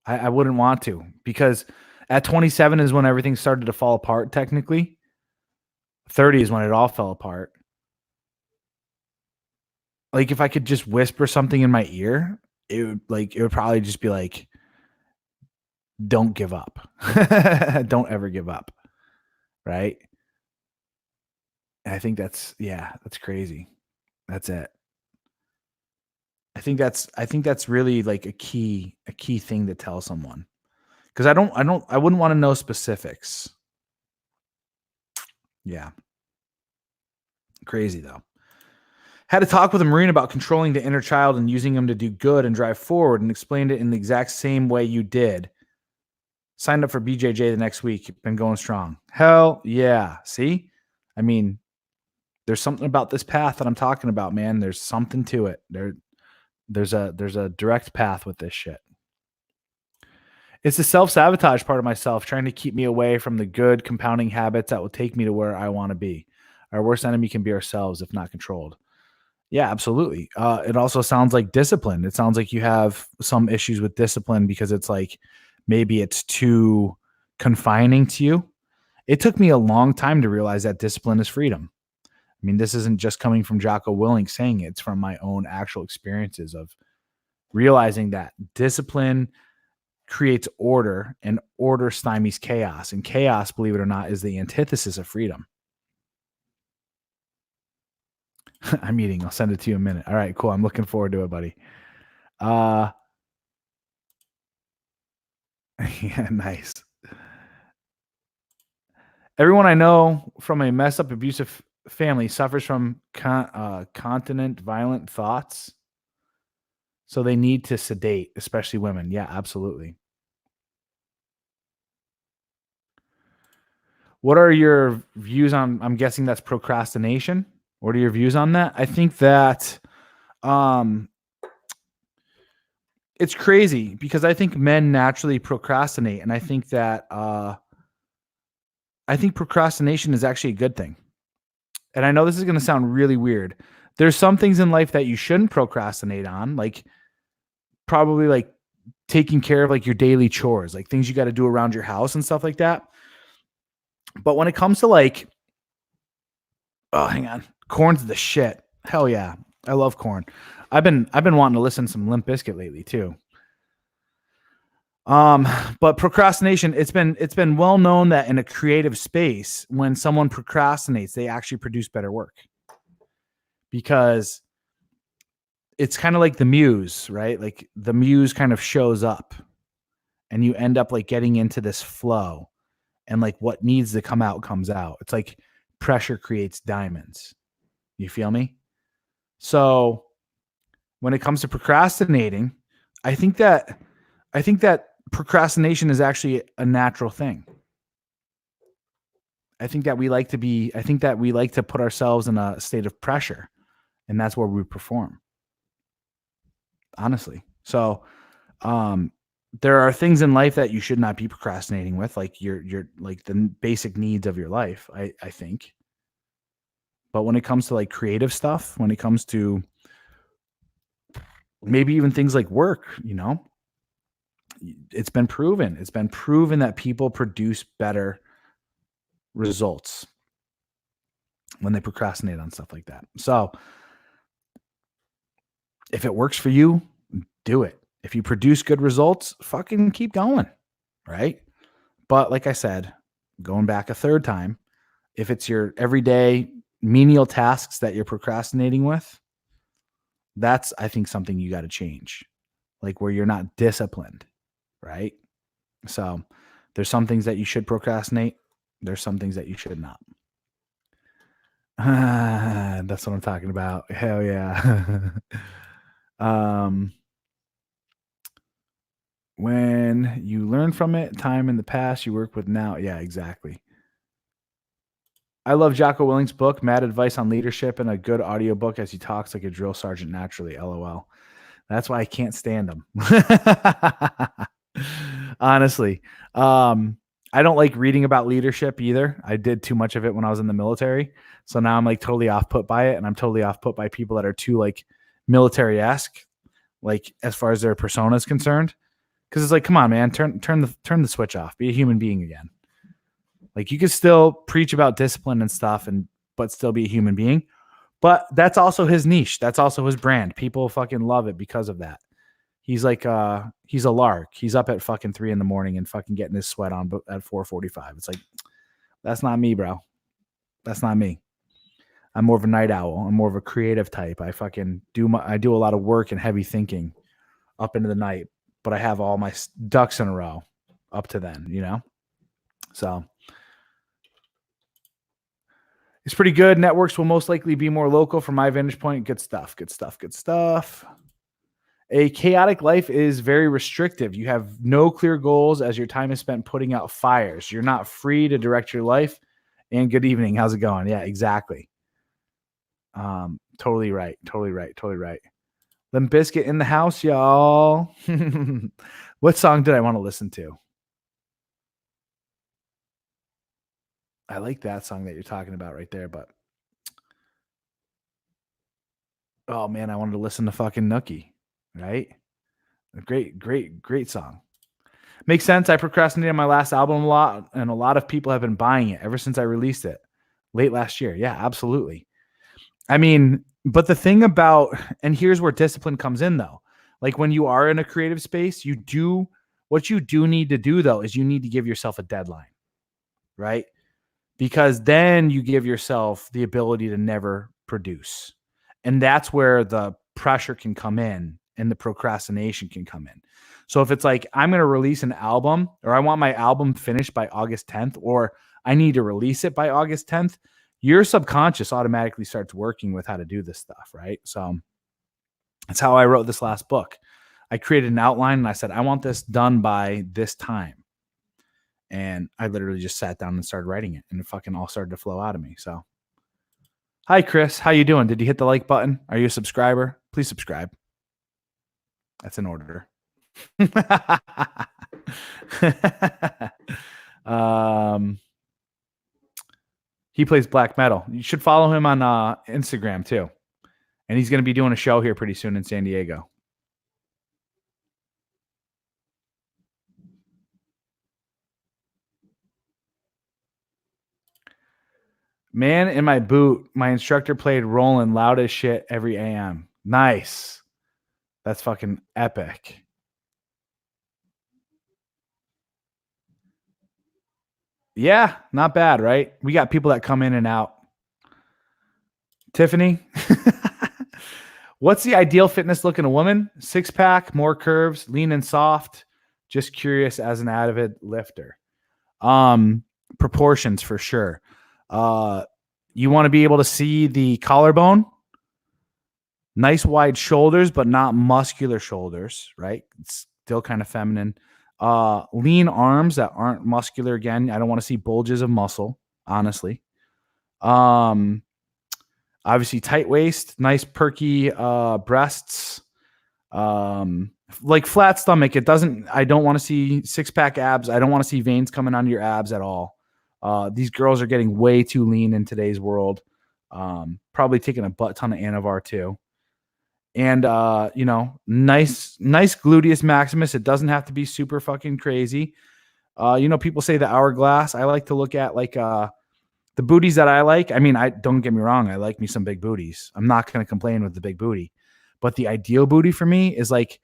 I wouldn't want to because at 27 is when everything started to fall apart technically. 30 is when it all fell apart. like if I could just whisper something in my ear, it would probably just be like, don't give up. Don't ever give up. Right. And I think that's crazy. That's it. I think that's really like a key thing to tell someone. Cause I wouldn't want to know specifics. Yeah. Crazy though. Had a talk with a Marine about controlling the inner child and using him to do good and drive forward, and explained it in the exact same way you did. Signed up for BJJ the next week. Been going strong. Hell yeah. See? I mean, there's something about this path that I'm talking about, man. There's something to it. There's a direct path with this shit. It's the self-sabotage part of myself trying to keep me away from the good compounding habits that will take me to where I want to be. Our worst enemy can be ourselves if not controlled. Yeah, absolutely. It also sounds like discipline. It sounds like you have some issues with discipline because it's like maybe it's too confining to you. It took me a long time to realize that discipline is freedom. I mean, this isn't just coming from Jocko Willink saying it. It's from my own actual experiences of realizing that discipline creates order and order stymies chaos. And chaos, believe it or not, is the antithesis of freedom. I'm eating. I'll send it to you in a minute. All right, cool. I'm looking forward to it, buddy. Yeah, nice. Everyone I know from a messed up abusive family suffers from continent violent thoughts. So they need to sedate, especially women. Yeah, absolutely. What are your views on, I'm guessing that's procrastination. What are your views on that? I think that it's crazy because I think men naturally procrastinate, and I think that I think procrastination is actually a good thing. And I know this is going to sound really weird. There's some things in life that you shouldn't procrastinate on, like probably like taking care of like your daily chores, like things you got to do around your house and stuff like that. But when it comes to like, oh, hang on, corn's the shit. Hell yeah, I love corn. I've been wanting to listen to some Limp Bizkit lately too. But procrastination, it's been well known that in a creative space, when someone procrastinates, they actually produce better work because it's kind of like the muse, right? Like the muse kind of shows up and you end up like getting into this flow and like what needs to come out comes out. It's like pressure creates diamonds. You feel me? So when it comes to procrastinating, I think that procrastination is actually a natural thing. I think that we like to put ourselves in a state of pressure, and that's where we perform. Honestly. So, there are things in life that you should not be procrastinating with, like your like the basic needs of your life, I think. But when it comes to like creative stuff, when it comes to maybe even things like work, it's been proven. It's been proven that people produce better results when they procrastinate on stuff like that. So if it works for you, do it. If you produce good results, fucking keep going, right? But like I said, going back a third time, if it's your everyday menial tasks that you're procrastinating with, that's, I think, something you got to change, like where you're not disciplined, right? So there's some things that you should procrastinate. There's some things that you should not. That's what I'm talking about. Hell yeah. When you learn from it, time in the past, you work with now. Yeah, exactly. I love Jocko Willink's book, Mad Advice on Leadership, and a good audiobook as he talks like a drill sergeant naturally. LOL. That's why I can't stand him. Honestly. I don't like reading about leadership either. I did too much of it when I was in the military. So now I'm like totally off put by it. And I'm totally off put by people that are too like military-esque, like as far as their persona is concerned. Cause it's like, come on, man, turn the switch off, be a human being again. Like you could still preach about discipline and stuff but still be a human being. But that's also his niche. That's also his brand. People fucking love it because of that. He's like he's a lark. He's up at fucking 3 a.m. and fucking getting his sweat on at 4:45. It's like, that's not me, bro. That's not me. I'm more of a night owl. I'm more of a creative type. I fucking do a lot of work and heavy thinking up into the night, but I have all my ducks in a row up to then, you know? So it's pretty good. Networks will most likely be more local from my vantage point. Good stuff. Good stuff. Good stuff. A chaotic life is very restrictive. You have no clear goals as your time is spent putting out fires. You're not free to direct your life. And good evening. How's it going? Yeah, exactly. Totally right. Totally right. Totally right. Limp Bizkit in the house, y'all. What song did I want to listen to? I like that song that you're talking about right there, but oh man, I wanted to listen to fucking Nookie, right? A great song. Makes sense. I procrastinated my last album a lot, and a lot of people have been buying it ever since I released it late last year. Yeah, absolutely. I mean, but the thing about, and here's where discipline comes in though. Like when you are in a creative space, what you do need to do though is you need to give yourself a deadline, right? Because then you give yourself the ability to never produce. And that's where the pressure can come in and the procrastination can come in. So if it's like, I'm going to release an album, or I want my album finished by August 10th, or I need to release it by August 10th, your subconscious automatically starts working with how to do this stuff, right? So that's how I wrote this last book. I created an outline and I said, I want this done by this time. And I literally just sat down and started writing it, and it fucking all started to flow out of me. So, hi, Chris. How you doing? Did you hit the like button? Are you a subscriber? Please subscribe. That's an order. He plays black metal. You should follow him on Instagram too. And he's going to be doing a show here pretty soon in San Diego. Man in my boot, my instructor played Rollin' loud as shit every AM. Nice. That's fucking epic. Yeah, not bad, right? We got people that come in and out. Tiffany, what's the ideal fitness look in a woman? 6-pack, more curves, lean and soft. Just curious as an avid lifter. Proportions for sure. You want to be able to see the collarbone, nice wide shoulders, but not muscular shoulders, right? It's still kind of feminine. Lean arms that aren't muscular. Again, I don't want to see bulges of muscle, honestly. Obviously tight waist, nice perky breasts. Like flat stomach. I don't want to see 6-pack abs. I don't want to see veins coming onto your abs at all. These girls are getting way too lean in today's world. Probably taking a butt ton of Anavar too. And nice gluteus maximus. It doesn't have to be super fucking crazy. People say the hourglass. I like to look at like the booties that I like. I mean, I don't get me wrong. I like me some big booties. I'm not going to complain with the big booty, but the ideal booty for me is like,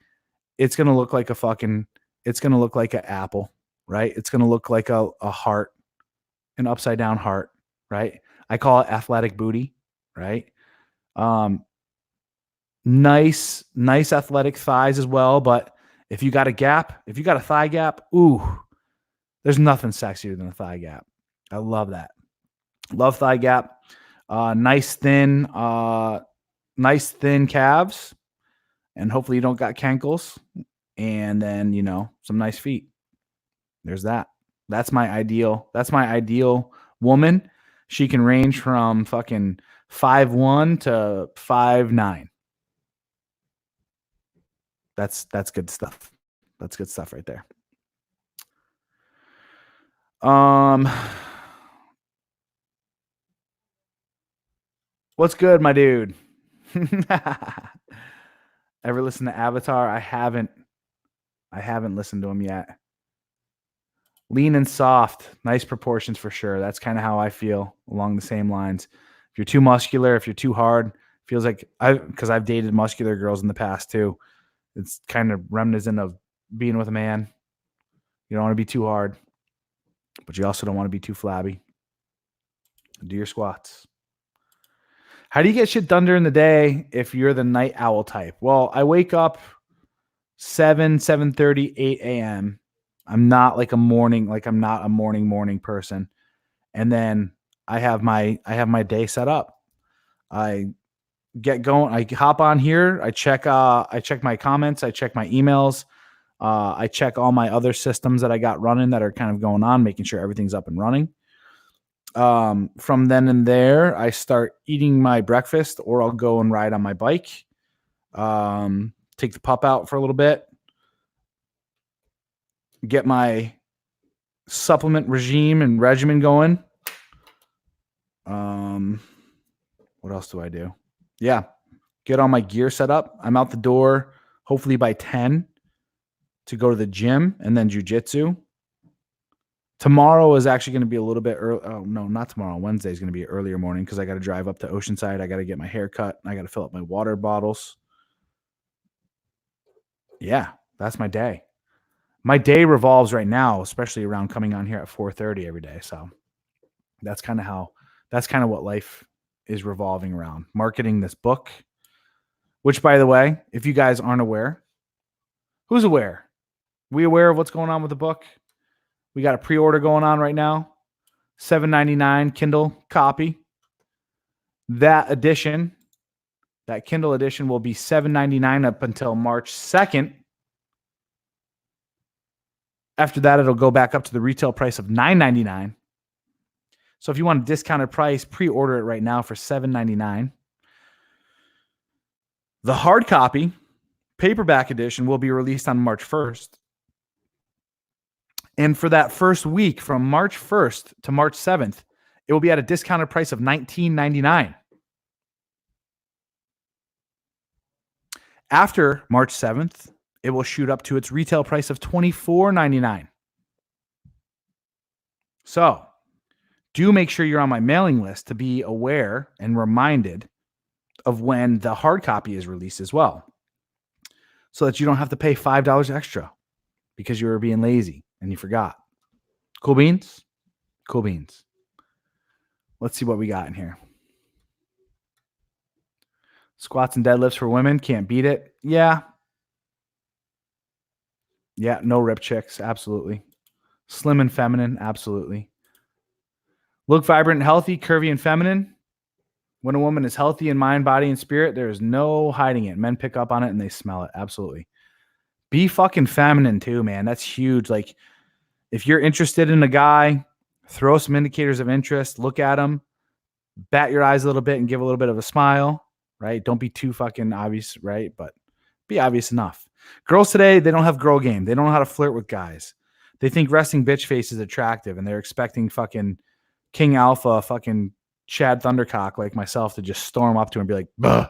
it's going to look like it's going to look like an apple, right? It's going to look like a heart, an upside down heart, right? I call it athletic booty, right? Nice athletic thighs as well. But if you got a thigh gap, ooh, there's nothing sexier than a thigh gap. I love that. Love thigh gap. Nice thin calves, and hopefully you don't got cankles. And then, some nice feet. There's that. That's my ideal woman. She can range from fucking 5'1" to 5'9". That's good stuff. That's good stuff right there. What's good, my dude? Ever listen to Avatar? I haven't listened to him yet. Lean and soft, nice proportions for sure. That's kind of how I feel along the same lines. If you're too muscular, if you're too hard, feels like because I've dated muscular girls in the past too. It's kind of reminiscent of being with a man. You don't want to be too hard, but you also don't want to be too flabby. Do your squats. How do you get shit done during the day if you're the night owl type? Well, I wake up 7:30, 8 a.m. I'm not like I'm not a morning person. And then I have my day set up. I get going. I hop on here. I check my comments. I check my emails. I check all my other systems that I got running that are kind of going on, making sure everything's up and running. From then and there, I start eating my breakfast, or I'll go and ride on my bike. Take the pup out for a little bit. Get my supplement regime and regimen going. What else do I do? Yeah. Get all my gear set up. I'm out the door hopefully by 10 to go to the gym and then jujitsu. Tomorrow is actually going to be a little bit early. Oh, no, not tomorrow. Wednesday is going to be earlier morning because I got to drive up to Oceanside. I got to get my hair cut. I got to fill up my water bottles. Yeah, that's my day. My day revolves right now, especially around coming on here at 4:30 every day. So that's kind of what life is revolving around. Marketing this book, which, by the way, if you guys aren't aware, who's aware? We aware of what's going on with the book? We got a pre-order going on right now. $7.99 Kindle copy. That Kindle edition will be $7.99 up until March 2nd. After that, it'll go back up to the retail price of $9.99. So if you want a discounted price, pre-order it right now for $7.99. The hard copy, paperback edition, will be released on March 1st. And for that first week, from March 1st to March 7th, it will be at a discounted price of $19.99. After March 7th, it will shoot up to its retail price of $24.99. So do make sure you're on my mailing list to be aware and reminded of when the hard copy is released as well, so that you don't have to pay $5 extra because you were being lazy and you forgot. Cool beans? Cool beans. Let's see what we got in here. Squats and deadlifts for women. Can't beat it. Yeah. Yeah, no rip chicks. Absolutely. Slim and feminine. Absolutely. Look vibrant and healthy, curvy and feminine. When a woman is healthy in mind, body, and spirit, there is no hiding it. Men pick up on it and they smell it. Absolutely. Be fucking feminine too, man. That's huge. Like, if you're interested in a guy, throw some indicators of interest, look at him, bat your eyes a little bit and give a little bit of a smile, right? Don't be too fucking obvious, right? But be obvious enough. Girls today, they don't have girl game. They don't know how to flirt with guys. They think resting bitch face is attractive and they're expecting fucking King Alpha, fucking Chad Thundercock like myself to just storm up to him and be like, "Buh."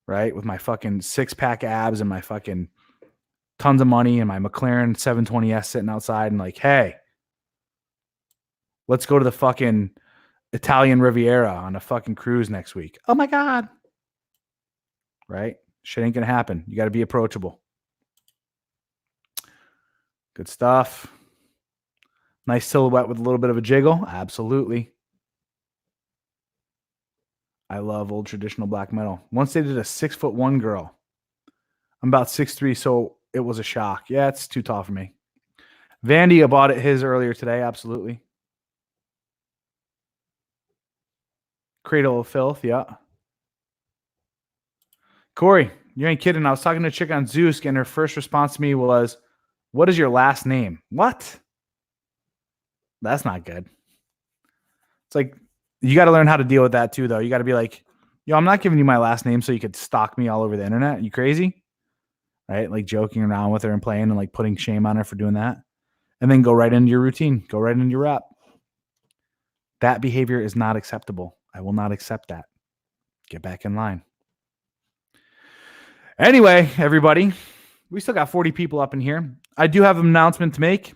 Right? With my fucking 6-pack abs and my fucking tons of money and my McLaren 720S sitting outside and like, hey, let's go to the fucking Italian Riviera on a fucking cruise next week. Oh my God. Right? Shit ain't going to happen. You got to be approachable. Good stuff. Nice silhouette with a little bit of a jiggle. Absolutely. I love old traditional black metal. Once they did a 6'1" girl. I'm about 6'3", so it was a shock. Yeah, it's too tall for me. Vandy bought it his earlier today. Absolutely. Cradle of Filth. Yeah. Corey, you ain't kidding. I was talking to a chick on Zeus, and her first response to me was, "What is your last name?" What? That's not good. It's like, you got to learn how to deal with that too, though. You got to be like, yo, I'm not giving you my last name so you could stalk me all over the internet. You crazy? Right? Like joking around with her and playing and like putting shame on her for doing that. And then go right into your routine. Go right into your rep. That behavior is not acceptable. I will not accept that. Get back in line. Anyway, everybody, we still got 40 people up in here. I do have an announcement to make.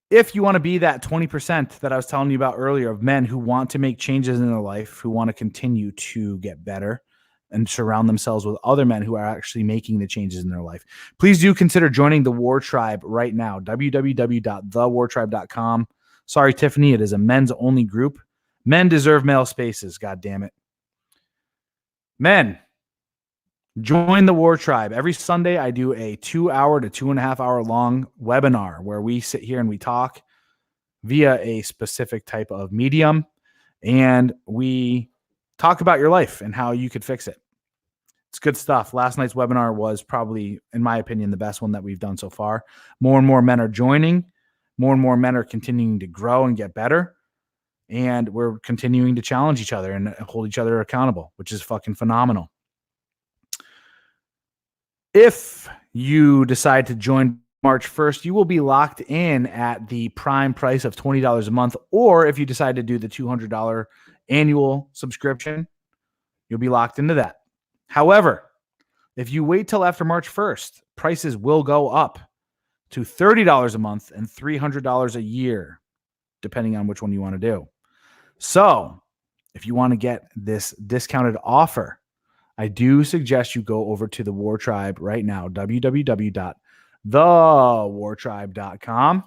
If you want to be that 20% that I was telling you about earlier of men who want to make changes in their life, who want to continue to get better and surround themselves with other men who are actually making the changes in their life, please do consider joining the War Tribe right now. www.thewartribe.com. Sorry, Tiffany, it is a men's only group. Men deserve male spaces, God damn it. Men, join the War Tribe. Every Sunday, I do a 2-hour to 2.5-hour long webinar where we sit here and we talk via a specific type of medium, and we talk about your life and how you could fix it. It's good stuff. Last night's webinar was probably, in my opinion, the best one that we've done so far. More and more men are joining. More and more men are continuing to grow and get better. And we're continuing to challenge each other and hold each other accountable, which is fucking phenomenal. If you decide to join March 1st, you will be locked in at the prime price of $20 a month. Or if you decide to do the $200 annual subscription, you'll be locked into that. However, if you wait till after March 1st, prices will go up to $30 a month and $300 a year, depending on which one you want to do. So if you want to get this discounted offer, I do suggest you go over to the War Tribe right now, www.thewartribe.com.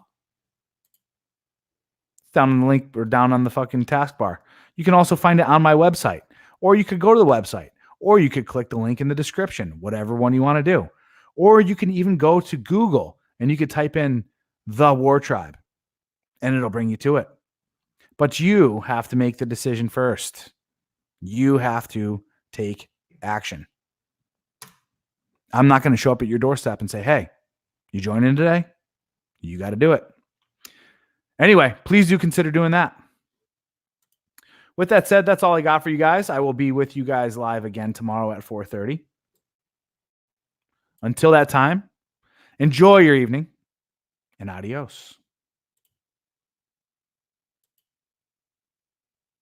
Down on the link or down on the fucking taskbar. You can also find it on my website, or you could go to the website, or you could click the link in the description, whatever one you want to do. Or you can even go to Google and you could type in the War Tribe and it'll bring you to it. But you have to make the decision first. You have to take action. I'm not going to show up at your doorstep and say, hey, you joining today? You got to do it. Anyway, please do consider doing that. With that said, that's all I got for you guys. I will be with you guys live again tomorrow at 4:30. Until that time, enjoy your evening and adios.